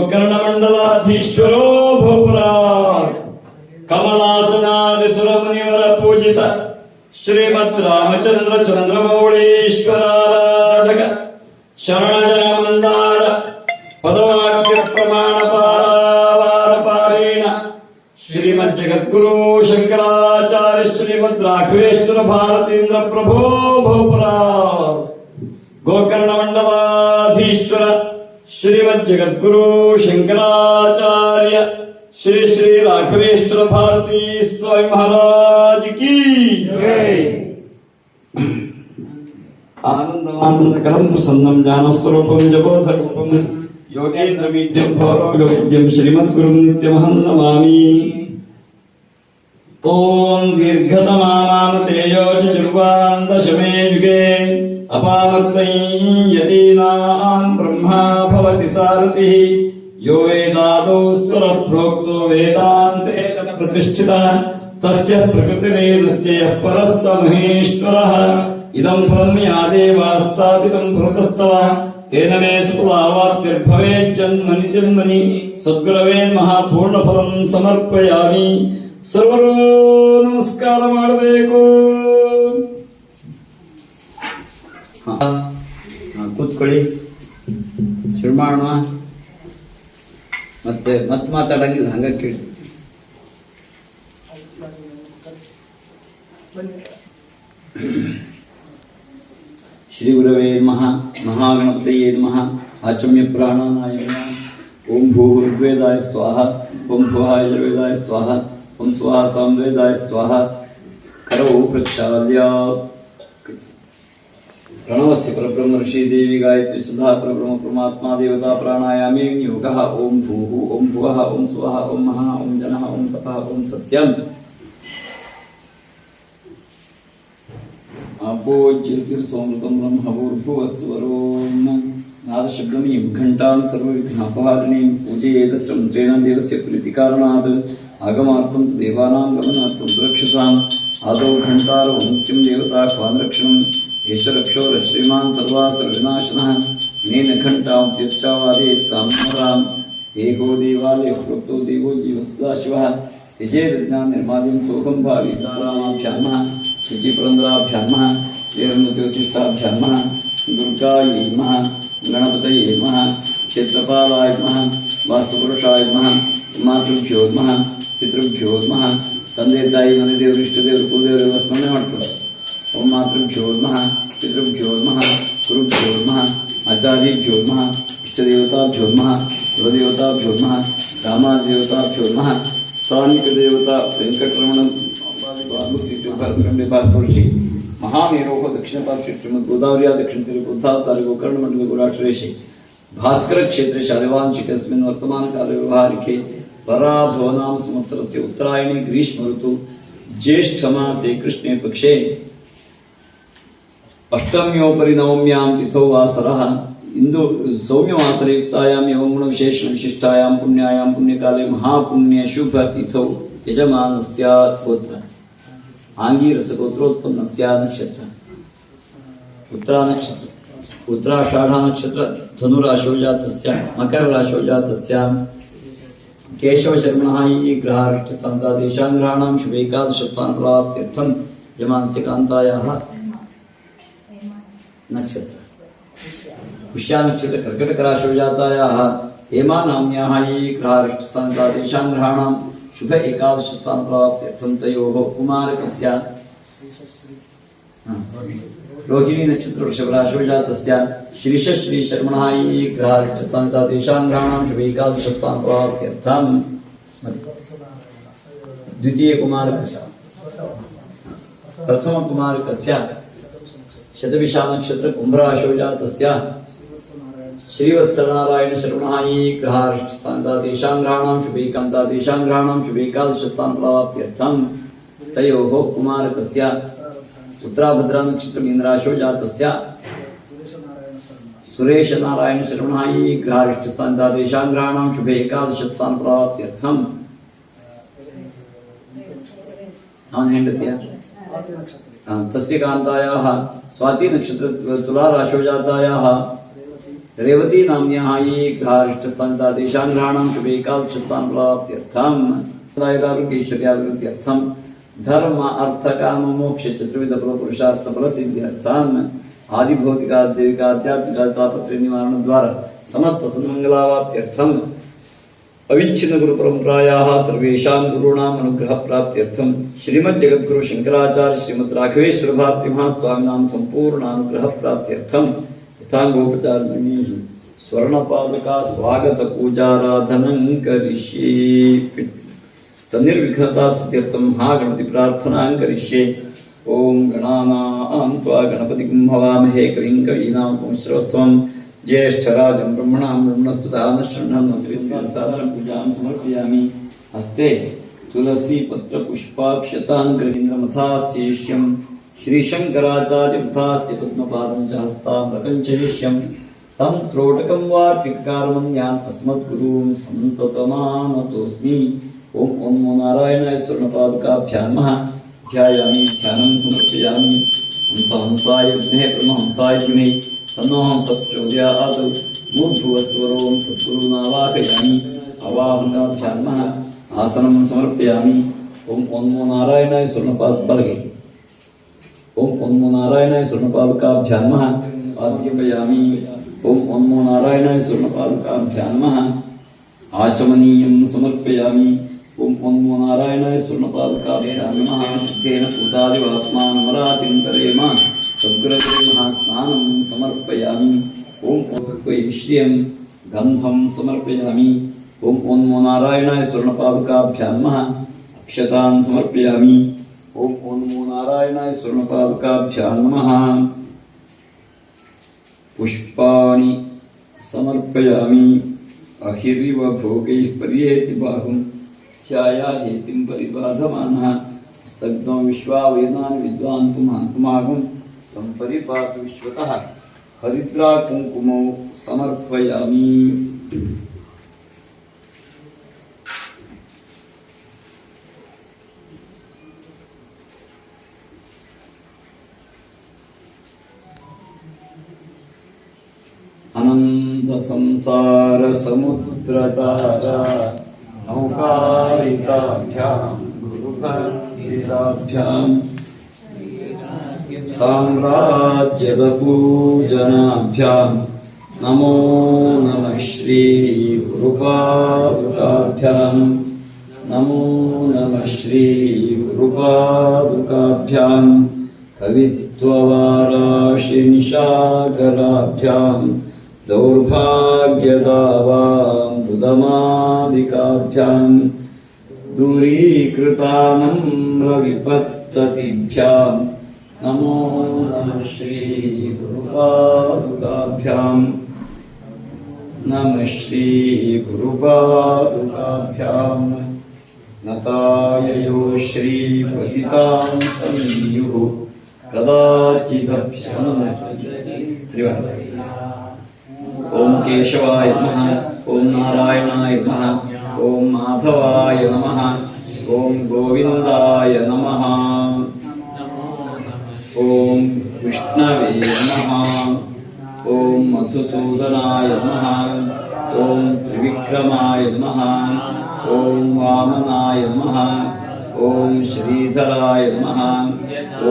गोकर्णमंडलाधीश्वरो भोपराग कमलासनादिसुरमुनिवर पूजित श्रीमद् रामचंद्र चंद्रमौळीश्वराराधक शरणजन मंदार पदवाक्य प्रमाण पारावार पारेण श्रीमद् जगद्गुरु शंकराचार्य श्रीमद् राघवेश्वर भारतीन्द्र प्रभो भोपराग गोकर्णमंडलाधीश्वर श्रीमद् जगद्गुरु शंकराचार्य श्री श्री राघवेश्वर भारती स्वामी महाराज की जय। आनंदमानंदकरं प्रसन्नं ज्ञानस्वरूपं जगोधरूपं योगेन्द्रमीड्यं भवरोगविद्यं श्रीमद्गुरुं नित्यमहं नमामि। ओम दीर्घतमाम तेजोजुर्वां दशमे युगे अपामर्तैं यदीनां ब्रह्मा भवति सारथिः यो वेदादौ स्तुरः प्रोक्तो वेदान्ते च प्रतिष्ठितः तस्य प्रकृतिरेदस्य यः परस्तमहेश्वरः इदं फलं या देवास्तापितं भूतस्तव तेन मे सुफलावाप्तिर्भवेज्जन्मनि जन्मनि सद्गुरवे महापूर्णफलं समर्पयामि। सर्वರೂ ನಮಸ್ಕಾರ ಮಾಡಬೇಕು। ಕೂತ್ಕೊಳ್ಳಿ, ಶುರು ಮಾಡೋಣ. ಮತ್ತೆ ಮಾತಾಡಂಗಿಲ್ಲ, ಹಂಗ ಕೇಳಿ. ಶ್ರೀ ಗುರವೇ ನಮಃ, ಮಹಾಗಣಪತಯೇ ನಮಃ, ಆಚಮ್ಯ ಪ್ರಾಣಾನಾಯ ನಮಃ. ಓಂ ಭೂರ್ವೇದಾಯ ಸ್ವಾಹ, ಓಂ ಭುವಾಯ ಯಜುರ್ವೇದಾಯ ಸ್ವಾಹ, ಓಂ ಸ್ವಾಹ ಸಾಮವೇದಾಯ ಸ್ವಾಹ. ಕರೌ ಪ್ರಕ್ಷಾಲ್ಯ प्रणवस्य परब्रह्म ऋषि देवी गायत्री सदा परब्रह्म परमात्मा देवता प्राणायामे योगः। ओम भूः ओम भुवः ओम स्वः ओम महः ओम जनः ओम तपः ओम सत्यम्। आपो ज्योतिर्सोमृतं ब्रह्म भूर्भुवस्सुवरों नादशब्दमीं घण्टां सर्वविघ्नापहारिणीं पूजयेतश्च मन्त्रेण देवस्य प्रीतिकारणात् आगमार्थं देवानां गमनार्थं सुरक्षसाम् आदौ घण्टारो मुख्यं देवता क्वान् ईश्वरक्षो श्रीमान सर्वासुरविनाशनः नेन घण्टां त्यच्चावादेत्तां स्मरां देहो देवालयः प्रोक्तो देवो जीवस्सदाशिवः त्यजेदज्ञान निर्माल्यं शोकं भावितारामाभ्यां नमः शचीपुरन्दराभ्यां नमः श्रीरमणज्योतिष्ठाभ्यां नमः दुर्गायै नमः गणपतये नमः क्षेत्रपालाय नमः वास्तुपुरुषाय नमः मातृभ्यो नमः पितृभ्यो नमः ತಂದೆ ತಾಯಿ ಮನೆ ದೇವರು ಇಷ್ಟ ದೇವರು ಕುಲದೇವರು ಸ್ಮರಣೆ ಮಾಡ್ತಾರೆ. ओम मातृभ्यो नमः पितृभ्यो नमः गुरुभ्यो नमः आचार्येभ्यो नमः इष्टदेवताभ्यो नमः कुलदेवताभ्यो नमः रामादेवताभ्यो नमः स्थानिकदेवता वेंकटरमण भारतवर्षि महामेरोः दक्षिणपार्श्वे श्रीमद्गोदावरी दक्षिणतीरे बुद्धावतारे गोकर्णमण्डले गुराक्षरेशे भास्कर क्षेत्रे शालिवांशिकस्मिन् वर्तमानकाले व्यवहारिके पराभवनाम संवत्सरस्य उत्तरायणे ग्रीष्म ऋतु ज्येष्ठमासे कृष्णे पक्षे अष्टम्योपरि नवम्यां तिथौ वासरः इंदु सौम्यवासरयुक्तायां यवगुण विशेषण विशिष्टायां पुण्यायां पुण्यकाले महापुण्य शुभ तिथौ यजमानस्य गोत्र आंगीरस गोत्रोत्पन्नस्य नक्षत्र उत्तरा नक्षत्र उत्तराषाढ़ नक्षत्र धनुराशौ जातस्य मकर राशौ जातस्य केशव शर्मणः ये ग्रहारिष्टतं तादृशां ग्रहाणां शुभ एकादशत्वान् प्राप्त्यर्थं यजमानस्य कान्तायाः नक्षत्र पुष्या नक्षत्र कर्कटक राशौ जातायाः हेमा नाम्न्याः ये ग्रहारिष्टतां तादृशां ग्रहाणां शुभ एकादशतां प्राप्त्यर्थं तयोः कुमारकस्य रोहिणी नक्षत्र वृषभ राशौ जातस्य श्रीश श्री शर्मणः ये ग्रहारिष्टतां तादृशां ग्रहाणां शुभ एकादशतां प्राप्त्यर्थं द्वितीय कुमारकस्य प्रथम कुमारकस्य शतभिषा नक्षत्र कुंभ राशौ जातस्य श्रीवत्सनारायण शर्मणः ये ग्रहारिष्टतां तादृशां ग्रहाणां शुभ एकादशतां प्राप्त्यर्थं तयोः कुमारकस्य उत्तराभद्रा नक्षत्र मीन राशौ जातस्य सुरेश नारायण शर्मणः ये ग्रहारिष्टतां तादृशां ग्रहाणां शुभ एकादशतां प्राप्त्यर्थं तस्य कान्तायाः स्वाति नक्षत्र तुला राशौ जातायाः रेवती नाम्न्याः ये ग्रहारिष्टस्थानिता तेषां ग्रहाणां शुभे एकादशतान् प्राप्त्यर्थं दायरारोग्यैश्वर्याभिवृद्ध्यर्थं धर्म अर्थ काम मोक्ष चतुर्विध फल पुरुषार्थ फल सिद्ध्यर्थं आदिभौतिकाद्यैकाध्यात्मिक तापत्रय निवारण द्वारा समस्त सन्मंगलावाप्त्यर्थं अविच्छिन्न गुरु परंपरायाः सर्वेषां गुरूणाम् अनुग्रह प्राप्त्यर्थं श्रीमद् जगद्गुरु शंकराचार्य श्रीमद् राघवेश्वर भारती महास्वामिनां संपूर्ण अनुग्रह प्राप्त्यर्थं यथांगोपचारिणीः स्वर्णपादुका स्वागत पूजाराधनं करिष्ये तन्निर्विघ्नता सिद्ध्यर्थं महागणपति प्रार्थनां करिष्ये ओम गणानां त्वा गणपतिं हवामहे कविं कवीनामुपमश्रवस्त्वं ज्येष्ठराजं ब्रह्मणां ब्रह्मणस्पदां शरणं पूजां समर्पयामि हस्ते तुलसी पत्र पुष्पाक्षतान् गृहीन्द्रमथास्येष्यं श्रीशंकराचार्यमथास्य पद्मपादं च हस्ताम्रकं च शिष्यं तं त्रोटकं वार्तिककारमन्यान् अस्मद्गुरून् सन्ततमानतोऽस्मि ओम नमो नारायणाय स्वर्णपादुकाभ्यां नमः ध्यायामि ध्यानं समर्पयामि हंसाय विद्महे परमहंसाय धीमहि तन्नो हंसः प्रचोदयात् मूर्धुवस्वरों सद्गुरूनावाहयामि अवाहनाभ्यां नमः आसनं समर्पयामि ओम नमो नारायणाय स्वर्णपादुकाभ्यां ओम नमो नारायणाय स्वर्णपादुकाभ्यां नमः आद्यपयामि ओम नमो नारायणाय स्वर्णपादुकाभ्यां नमः आचमनीयं समर्पयामि ओम नमो नारायणाय स्वर्णपादुकाभ्यां नमः शुद्धेन पूतादिवात्मानमरातिन्तरेम सद्गुरवे महास्नानं समर्पयामि ओम श्रियं गन्धं समर्पयामि ओम नमो नारायणाय स्वर्णपादुकाभ्यां नमः अक्षतान् समर्पयामि ओम नमो नारायणाय स्वर्णपादुकाभ्यां नमः पुष्पाणि समर्पयामि अहिरिव भोगैः पर्येति बाहुं ध्यायाहेतिं परिबाधमानः स्तग्नो विश्वावयनानि विद्वान् पुमान् पुमागुं सम्परिपातु विश्वतः हरिद्रा कुङ्कुमौ समर्पयामि अनंत संसार समुद्रतारा नौकारिकाभ्यां गुरुभक्तिदाभ्यां साम्राज्यदपूजनाभ्यां नमो नमः श्री गुरुपादुकाभ्यां नमो नमः श्री गुरुपादुकाभ्यां कवित्ववाराशिनिशाकराभ्यां दौर्भाग्यदावामृदमादिकाभ्यां दूरीकृतानम्रविपत्ततिभ्यां नमो नमः श्री गुरुपादुकाभ्यां नमः श्री गुरुपादुकाभ्यां नताययो श्रीपतितां समीयुः कदाचिदभ्यनुमति ओम केशवाय नमः ओम नारायणाय नमः ओम माधवाय नमः ओम गोविंदाय नमः ओम विष्णवे नमः ओम मधुसूदनाय नमः ओम त्रिविक्रमाय नमः ओम वामनाय नमः ओम श्रीधराय नमः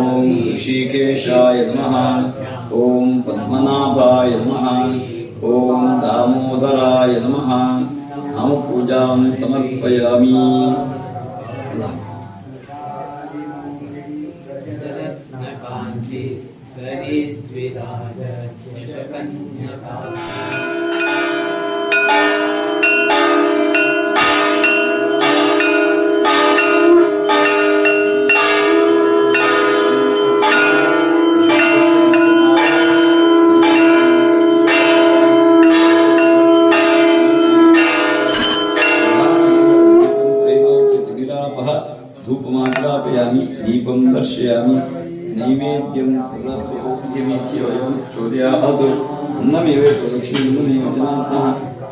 ओम ऋषिकेशाय नमः ओम पद्मनाभाय नमः ओम दामोदराय नमः नाम पूजां समर्पयामि धूपमाग्रापयामि दीपं दर्शयामि नैवेद्यं पुनर्वयं चोदयात् अन्नमेव लक्ष्मीन्नमेव जनात्मः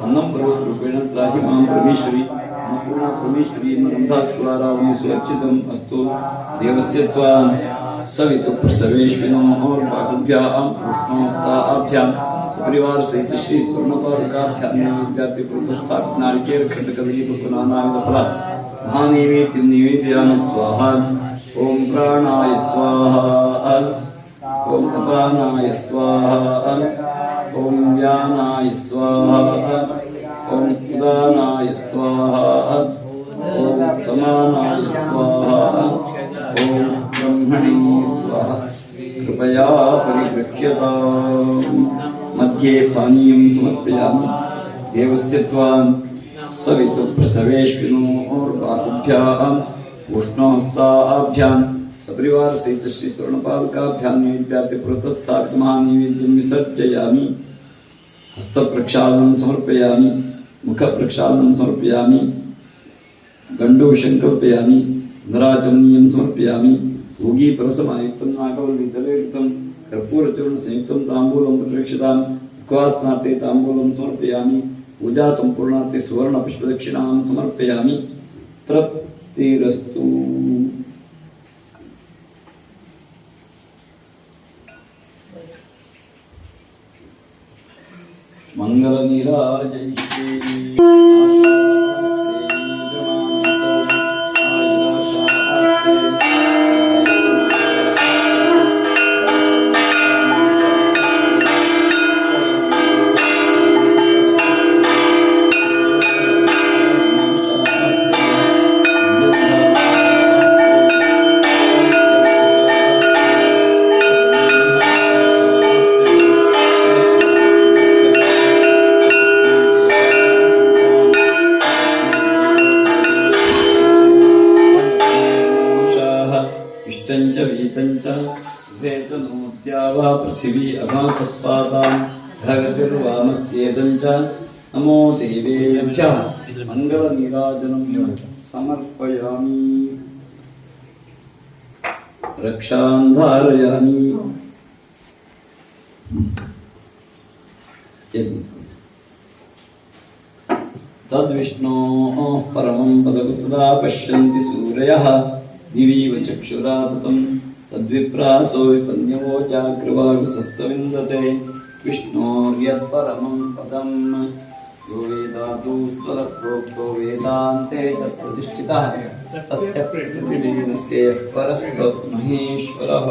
अन्नं पर्वतरूपेण त्राहि मां परमेश्वरी अन्नपूर्णा परमेश्वरी अन्नगन्धास्कुलारावणि सुरक्षितम् अस्तु देवस्य त्वां सवितुः प्रसवेश्विनो और बाहुभ्याम् उष्णोस्ताभ्यां सपरिवार सहित श्री स्वर्णपादुकाभ्यां नैवेद्यार्थे पुरतस्थापित नारिकेल खंड कदली नानाविध फल महानैवेद्यं निवेदयामि स्वाहा। ओम प्राणाय स्वाहा, ओम अपानाय स्वाहा, ओम व्यानाय स्वाहा, ओम उदानाय स्वाहा, ओम समानाय स्वाहा, ओम ब्रह्मणे स्वाहा। कृपया परिगृह्यताम्। मध्ये पानीयं समर्पयामि। देवस्य त्वां सवितुप्रसवेश्विनोर्बाहुभ्याम् उष्णहस्ताभ्यां सपरिवार सहित श्री स्वर्णपादुकाभ्यां नैवेद्यार्थे पुरतस्थापित महानैवेद्यं विसर्जयामि। हस्तप्रक्षालनं समर्पयामि, मुखप्रक्षालनं समर्पयामि, गण्डं संकल्पयामि, नराचमनीयं समर्पयामि। भोगीपरसमायुक्तं नागवल्लीतलेयुक्तं कर्पूरचूर्णसंयुक्तं ताम्बूलं प्रतिरक्षिताम् उपवासनार्थे ताम्बूलं समर्पयामि। पूजा संपूर्णार्थे सुवर्णपुष्पदक्षिणां समर्पयामि। तृप्तिरस्तु। मंगलनीराजयिष्ये पृथिवी अभासस्पादां भगतिर्वामस्येदञ्च नमो देवेभ्यः मंगलनीराजनं समर्पयामि। रक्षां धारयामि। तद्विष्णोः परमं पदं सदा पश्यन्ति सूरयः दिवीव चक्षुराततं तद्विप्रासो विपन्यवोचाग्रवागुसस्सविन्दते विष्णोर्यत्परमं पदं यो वेदातु स्वरप्रोक्तो वेदान्ते तत्प्रतिष्ठितः तस्य प्रतिवेदस्य परस्त्वमहेश्वरः।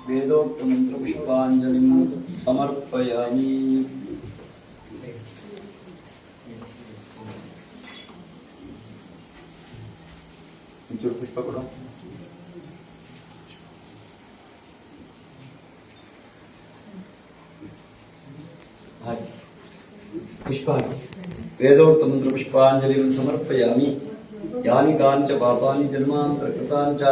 वेदोक्तमन्त्रपुष्पाञ्जलिं समर्पयामि। पुष्प को पुष्प वेदोक्तमंत्र पुष्पांजलिं समर्पयामि। यानि कानि च पापानि जन्मान्तरकृतानि च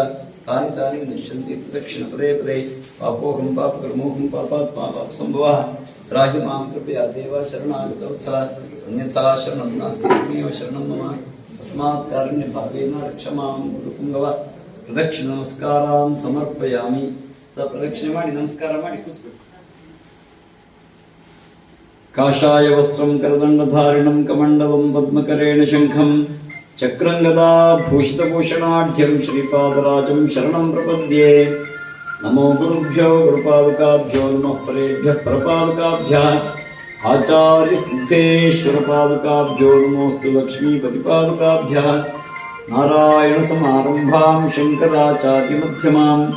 तानि तानि नश्यन्ति प्रदक्षिण पदे पदे। पापोऽहं पापकर्मोऽहं पापात्मा पापसम्भवः त्राहि मां कृपया देव शरणागतवत्सल अन्यथा शरणं नास्ति त्वमेव शरणं मम तस्मात् कारुण्यभावेन रक्ष मां गुरुपुङ्गव। प्रदक्षिण नमस्कारान् समर्पयामि। प्रदक्षिणे ಮಾಡಿ ನಮಸ್ಕಾರ ಮಾಡಿ ಕೂತ್ಕೊಳ್ಳಿ। काषाय वस्त्रं करदण्डधारिणं कमण्डलं पद्मकरेण शङ्खं चक्रं गदा भूषितभूषणाढ्यं श्रीपादराजं शरणं प्रपद्ये। नमो गुरुभ्यो गुरुपादुकाभ्यो नमः परेभ्यः परपादुकाभ्यः आचार्यसिद्धेश्वरपादुकाभ्यो नमोऽस्तु लक्ष्मीपतिपादुकाभ्यः। नारायणसमारम्भां शङ्कराचार्यमध्यमाम्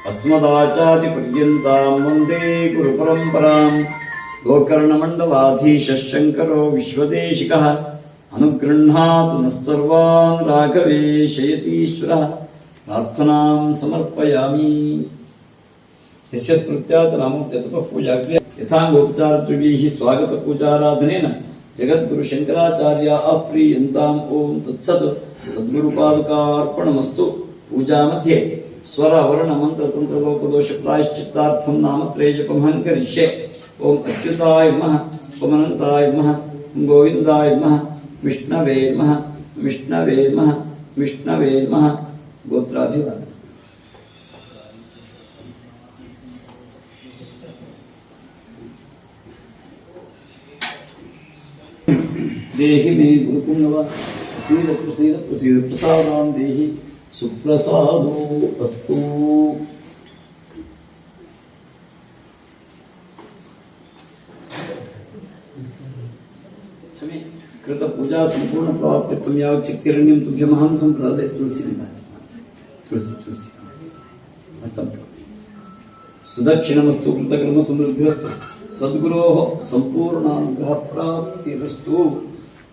अस्मदाचार्यपर्यन्तां वन्दे गुरुपरम्पराम्। गोकर्णमण्डलाधीशः शङ्करो विश्वदेशिकः अनुगृह्णातु नः सर्वान् राघवेशयतीश्वरः। प्रार्थनां समर्पयामि। यस्य स्मृत्यात् नामोक्त्यतपः पूजाक्रिया यथाङ्गोपचारद्रव्यैः स्वागतपूजाराधनेन जगद्गुरुशङ्कराचार्या अप्रीयन्ताम्। ॐ तत्सत्। सद्गुरुपादुकार्पणमस्तु। पूजामध्ये स्वर वर्ण मंत्र तंत्र लोकदोष प्रायश्चित्तार्थं नामत्रय जपमहं करिष्ये। ओम अच्युताय नमः, ओम अनंताय नमः, ओम गोविंदाय नमः, विष्णवे नमः, विष्णवे नमः, विष्णवे नमः। गोत्राभिवादन। देहि मे गुरुपुङ्गव प्रसीद प्रसीद प्रसीद प्रसादां देहि सुप्रसादो अस्तु। मे कृत पूजा संपूर्ण प्राप्तित्वं यावत् शक्तिरण्यं तुभ्यमहं संप्रदाय तुलसी विधाय तुलसी तुलसी हस्तं सुदक्षिणमस्तु कृतकर्म समृद्धिरस्तु सद्गुरोः संपूर्णानुग्रह प्राप्तिरस्तु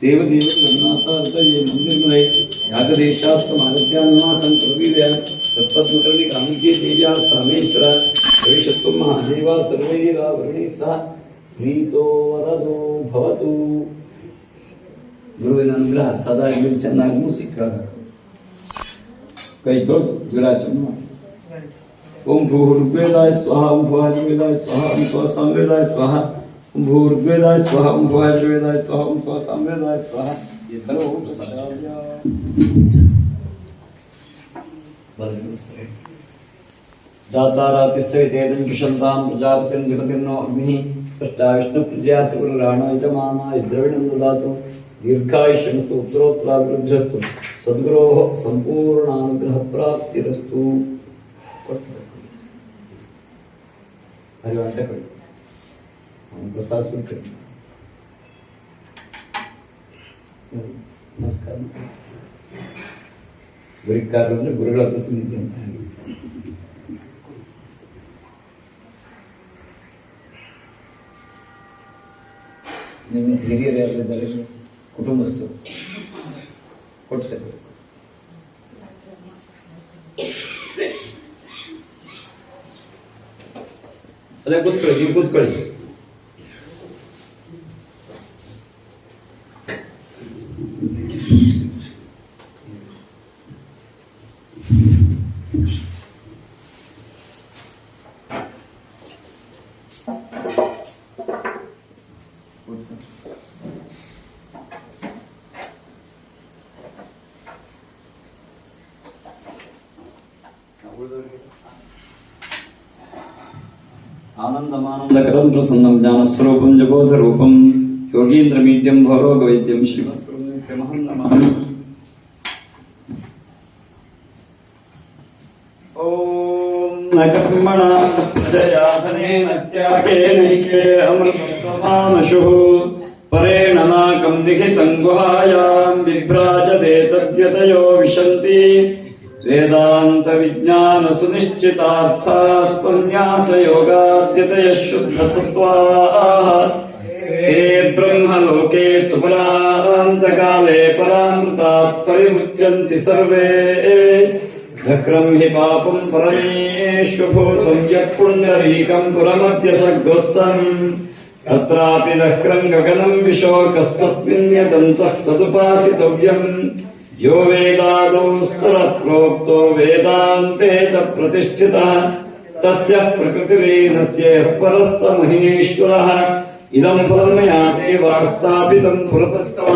देवदेव रघुनाथ ये मंदिर में यागदेशास्तमागत्यान्वासं प्रवीर्य तत्पद्मकर्णि कामिके देव्या सामेश्वर भविष्यत्वं महादेवा सर्वैरावरणैः सह प्रीतो वरदो भवतु गुरुविನ ಅನುಗ್ರಹ ಸದಾ ಇರಲಿ ಚೆನ್ನಾಗಿ ಮೂಸಿ ಕೇಳಬೇಕು ಕೈ ತೊಳೆದು ವಿರಾಜನ ಮಾಡಿ ಓಂ ಭೂರ್ವೇದಾಯ ಸ್ವಾಹ ಓಂ ಭುವಾಜವೇದಾಯ ಸ್ವಾಹ ಓಂ ಸ್ವಸಾಮವೇದಾಯ ಸ್ವಾಹ ಓಂ ಭೂರ್ವೇದಾಯ ಸ್ವಾಹ ಓಂ ಭುವಾಜವೇದಾಯ ಸ್ವಾಹ ಓಂ ಸ್ವಸಾಮವೇದಾಯ ಸ್ವಾಹ ये करो सदा दातारातिस्सवितेदं जुषन्तां प्रजापतिं जगतिर्नो अग्निः अष्टाविष्णु प्रजयासि गुरुराणो यजमानाय द्रविणं ददातु दीर्घायुष्यमस्तु उत्तरोत्तराभिवृद्धिरस्तु सद्गुरोः संपूर्णानुग्रहप्राप्तिरस्तु हरिवांटे कळि प्रसाद स्वೀಕರಿ ನಮಸ್ಕಾರ ಗುರಿಕಾರರು ಅಂದರೆ ಗುರುಗಳ ಪ್ರತಿನಿಧಿ ಅಂತ ಹೇಳಿ ನಿಮ್ಮ ಹಿರಿಯರು ಯಾರಿದ್ದಾರೆ ಕುಟುಂಬಸ್ಥರು ಕೊಡ್ತೇವೆ ಅದೇ ಕೂತ್ಕೊಳ್ಳಿ ನೀವು ಕೂತ್ಕೊಳ್ಳಿ आनंदमानंदकरं प्रसन्नं ज्ञानस्वरूपं जगोधरूपं योगीन्द्रमीड्यं भवरोगवैद्यं श्रीमन्महं नमामि। ओम न कर्मणा प्रजया धनेन त्यागेनैके अमृतमानुषुः परेण नाकं निहितं गुहायां बिभ्राजते तद्यतयो विशन्ति वेदांत विज्ञान सुनिश्चितार्थाः संन्यास योगाद्यतयः शुद्ध सत्त्वाः ते ब्रह्मलोके तुपरान्त काले परामृतात् परिमुच्यन्ति सर्वे धक्रं हि पापं परमेष्वभूतं यत्पुण्डरीकं पुरमद्य सद्गोस्तम् तत्रापि दक्रं गगनं विशोकस्तस्मिन् यतन्तस्तदुपासितव्यम् यो वेदादौ स्तरप्रोक्तो वेदान्ते च प्रतिष्ठितः तस्य प्रकृतिरेनस्य परस्तमहेश्वरः इदं फलं मया देव स्थापितं पुरतस्तव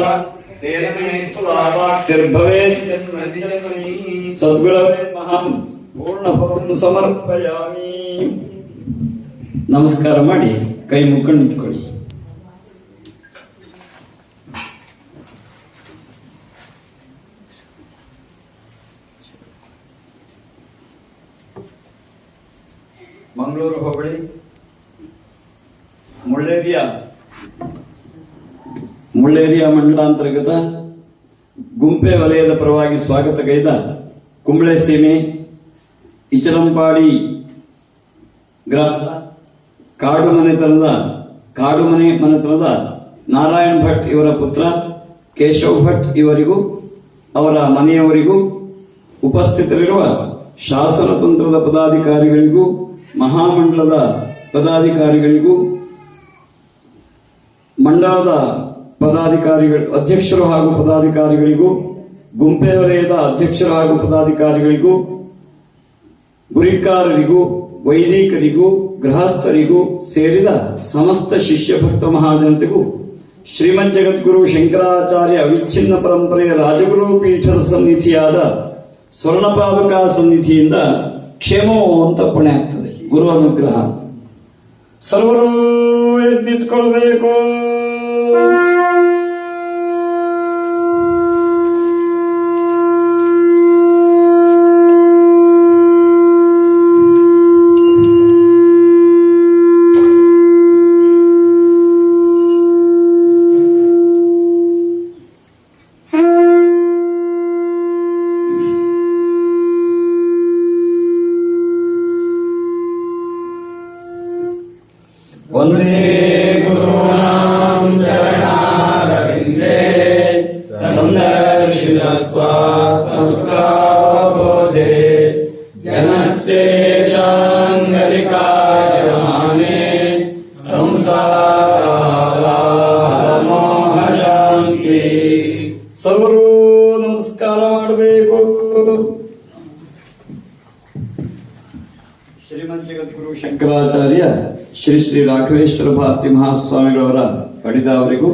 तेन मे स्तुतिर्भवेत् सद्गुरवे महं पूर्णफलं समर्पयामि। ನಮಸ್ಕಾರ ಮಾಡಿ ಕೈ ಮುಕ್ಕೊಂಡು ನಿಂತ್ಕೊಳ್ಳಿ। ಮಂಗಳೂರು ಹೋಬಳಿ ಮುಳ್ಳೇರಿಯಾ ಮಂಡಲಾಂತರ್ಗತ ಗುಂಪೆ ವಲಯದ ಪರವಾಗಿ ಸ್ವಾಗತಗೈದ ಕುಂಬಳೆ ಸೀಮೆ ಇಚಲಂಪಾಡಿ ಗ್ರಾಮದ ಕಾಡುಮನೆ ಮನೆತನದ ನಾರಾಯಣ್ ಭಟ್ ಇವರ ಪುತ್ರ ಕೇಶವ್ ಭಟ್ ಇವರಿಗೂ ಅವರ ಮನೆಯವರಿಗೂ ಉಪಸ್ಥಿತರಿರುವ ಶಾಸನತಂತ್ರದ ಪದಾಧಿಕಾರಿಗಳಿಗೂ ಮಹಾಮಂಡಲದ ಪದಾಧಿಕಾರಿಗಳಿಗೂ ಮಂಡಲದ ಪದಾಧಿಕಾರಿಗಳು ಅಧ್ಯಕ್ಷರು ಹಾಗೂ ಪದಾಧಿಕಾರಿಗಳಿಗೂ ಗುಂಪೆ ವಲಯದ ಅಧ್ಯಕ್ಷರು ಹಾಗೂ ಪದಾಧಿಕಾರಿಗಳಿಗೂ ಗುರಿಕಾರರಿಗೂ ವೈದಿಕರಿಗೂ ಗೃಹಸ್ಥರಿಗೂ ಸೇರಿದ ಸಮಸ್ತ ಶಿಷ್ಯ ಭಕ್ತ ಮಹಾಜನತೆಗೂ ಶ್ರೀಮದ್ ಜಗದ್ಗುರು ಶಂಕರಾಚಾರ್ಯ ಅವಿಚ್ಛಿನ್ನ ಪರಂಪರೆಯ ರಾಜಗುರು ಪೀಠದ ಸನ್ನಿಧಿಯಾದ ಸ್ವರ್ಣಪಾದುಕಾ ಸನ್ನಿಧಿಯಿಂದ ಕ್ಷೇಮವೋ ಅಂತ ಪುಣೆ ಆಗ್ತದೆ, ಗುರು ಅನುಗ್ರಹ ಅಂತ ಸರ್ವರು ಎದ್ದಿತ್ಕೊಳ್ಬೇಕು. तस्काबोधे जनस्येजाङ्गलिकायमाने संसारमोह शांति. सर्वರೂ ನಮಸ್ಕಾರ ಮಾಡಬೇಕು. ಶ್ರೀಮಂತ ಜಗದ್ಗುರು ಶಂಕರಾಚಾರ್ಯ ಶ್ರೀ ಶ್ರೀ ರಾಘವೇಶ್ವರ ಭಾರತಿ ಮಹಾಸ್ವಾಮಿಗಳವರ ಅಡಿದಾವರಿಗೂ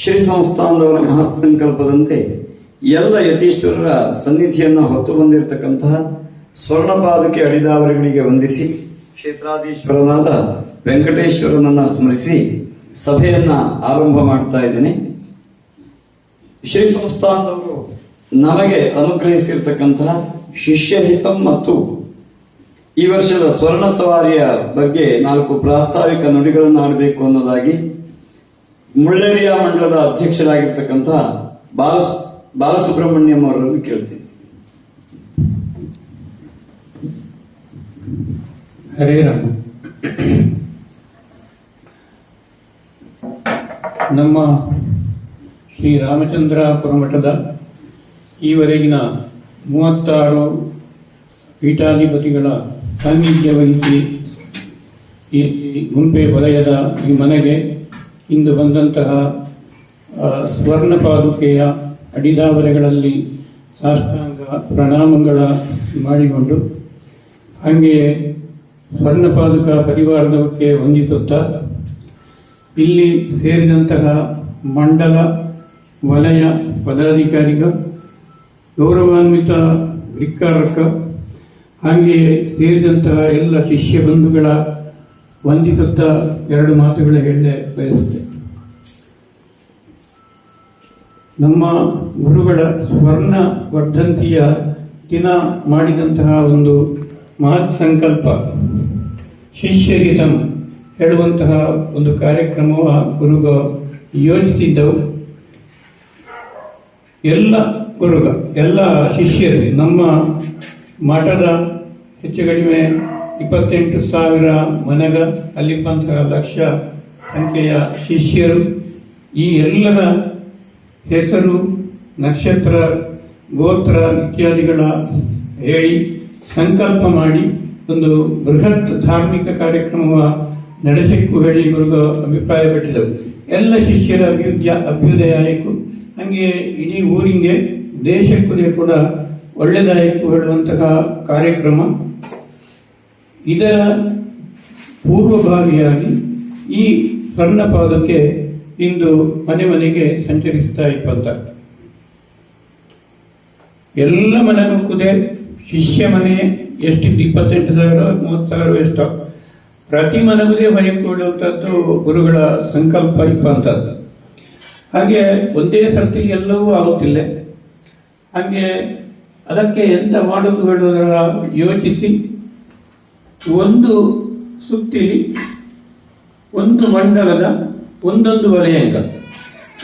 ಶ್ರೀ ಸಂಸ್ಥಾನದವರ ಮಹತ್ ಸಂಕಲ್ಪದಂತೆ ಎಲ್ಲ ಯತೀಶ್ವರರ ಸನ್ನಿಧಿಯನ್ನು ಹೊತ್ತು ಬಂದಿರತಕ್ಕಂತಹ ಸ್ವರ್ಣಪಾದಕ್ಕೆ ಅಡಿದಾವರಿಗಳಿಗೆ ವಂದಿಸಿ ಕ್ಷೇತ್ರಾಧೀಶ್ವರನಾದ ವೆಂಕಟೇಶ್ವರನನ್ನ ಸ್ಮರಿಸಿ ಸಭೆಯನ್ನ ಆರಂಭ ಮಾಡ್ತಾ ಇದ್ದೇನೆ. ಶ್ರೀ ಸಂಸ್ಥಾನದವರು ನಮಗೆ ಅನುಗ್ರಹಿಸಿರ್ತಕ್ಕಂತಹ ಶಿಷ್ಯಹಿತಂ ಮತ್ತು ಈ ವರ್ಷದ ಸ್ವರ್ಣ ಸವಾರಿಯ ಬಗ್ಗೆ 4 ಪ್ರಾಸ್ತಾವಿಕ ನುಡಿಗಳನ್ನು ಆಡಬೇಕು ಅನ್ನೋದಾಗಿ ಮುಳ್ಳೇರಿಯಾ ಮಂಡಲದ ಅಧ್ಯಕ್ಷರಾಗಿರ್ತಕ್ಕಂತಹ ಬಾಲಸುಬ್ರಹ್ಮಣ್ಯಂ ಅವರನ್ನು ಕೇಳ್ತೀನಿ. ಹರೇ ರಾಮ. ನಮ್ಮ ಶ್ರೀ ರಾಮಚಂದ್ರಾಪುರ ಮಠದ ಈವರೆಗಿನ 36 ಪೀಠಾಧಿಪತಿಗಳ ಸಾನ್ನಿಧ್ಯ ವಹಿಸಿ ಈ ಗುಂಪೆ ವಲಯದ ಈ ಮನೆಗೆ ಇಂದು ಬಂದಂತಹ ಸ್ವರ್ಣ ಪಾದುಕೆಯ ಅಡಿದಾವರೆಗಳಲ್ಲಿ ಸಾಷ್ಟಾಂಗ ಪ್ರಣಾಮಗಳ ಮಾಡಿಕೊಂಡು ಹಾಗೆಯೇ ಸ್ವರ್ಣ ಪಾದುಕ ಪರಿವಾರದಕ್ಕೆ ವಂದಿಸುತ್ತಾ ಇಲ್ಲಿ ಸೇರಿದಂತಹ ಮಂಡಲ ವಲಯ ಪದಾಧಿಕಾರಿಗ ಗೌರವಾನ್ವಿತ ವೃಕ್ಕಾರಕ ಹಾಗೆಯೇ ಸೇರಿದಂತಹ ಎಲ್ಲ ಶಿಷ್ಯ ಬಂಧುಗಳ ವಂದಿಸುತ್ತಾ 2 ಮಾತುಗಳ ಹೇಳದೆ ಬಯಸುತ್ತೆ. ನಮ್ಮ ಗುರುಗಳ ಸ್ವರ್ಣ ವರ್ಧಂತಿಯ ದಿನ ಮಾಡಿದಂತಹ ಒಂದು ಮಹತ್ ಸಂಕಲ್ಪ ಶಿಷ್ಯಹಿತಂ ಹೇಳುವಂತಹ ಒಂದು ಕಾರ್ಯಕ್ರಮವ ಗುರುಗಳು ಯೋಜಿಸಿದ್ದವು. ಎಲ್ಲ ಗುರುಗ ಎಲ್ಲ ಶಿಷ್ಯರು ನಮ್ಮ ಮಠದ ಹೆಚ್ಚು ಕಡಿಮೆ 28,000 ಮನೆಗ ಅಲ್ಲಿಪ್ಪಂತಹ ಲಕ್ಷ ಸಂಖ್ಯೆಯ ಶಿಷ್ಯರು ಈ ಎಲ್ಲರ ಹೆಸರು ನಕ್ಷತ್ರ ಗೋತ್ರ ಇತ್ಯಾದಿಗಳ ಹೇಳಿ ಸಂಕಲ್ಪ ಮಾಡಿ ಒಂದು ಬೃಹತ್ ಧಾರ್ಮಿಕ ಕಾರ್ಯಕ್ರಮ ನಡೆಸಕ್ಕೂ ಹೇಳಿ ಗುರುಗಳು ಅಭಿಪ್ರಾಯಪಟ್ಟಿದ್ದವು. ಎಲ್ಲ ಶಿಷ್ಯರ ಅಭ್ಯುದಯಕ್ಕೂ ಹಂಗೆ ಇಡೀ ಊರಿಗೆ ದೇಶಕ್ಕೂ ಕೂಡ ಒಳ್ಳೆದಾಯಕ್ಕೂ ಹೇಳುವಂತಹ ಕಾರ್ಯಕ್ರಮ. ಇದರ ಪೂರ್ವಭಾವಿಯಾಗಿ ಈ ಸ್ವರ್ಣ ಪಾದಕ್ಕೆ ಇಂದು ಮನೆ ಮನೆಗೆ ಸಂಚರಿಸ್ತಾ ಇಪ್ಪಂತ ಎಲ್ಲ ಮನೆಗೂ ಕುದೆ ಶಿಷ್ಯ ಮನೆ ಎಷ್ಟಿದ್ದು 28,000 30,000 ಎಷ್ಟೋ ಪ್ರತಿ ಮನೆಗುದೇ ಹೊಯ್ಕೊಳ್ಳುವಂಥದ್ದು ಗುರುಗಳ ಸಂಕಲ್ಪ ಇಪ್ಪಂಥದ್ದು. ಹಾಗೆ ಒಂದೇ ಸರ್ತಿ ಎಲ್ಲವೂ ಆಗುತ್ತಿಲ್ಲ. ಹಾಗೆ ಅದಕ್ಕೆ ಎಂತ ಮಾಡೋದು ಹೇಳುವುದರ ಯೋಚಿಸಿ ಒಂದು ಸುತ್ತಿಲಿ ಒಂದು ಮಂಡಲದ ಒಂದೊಂದು ವಲಯಾಂಗ,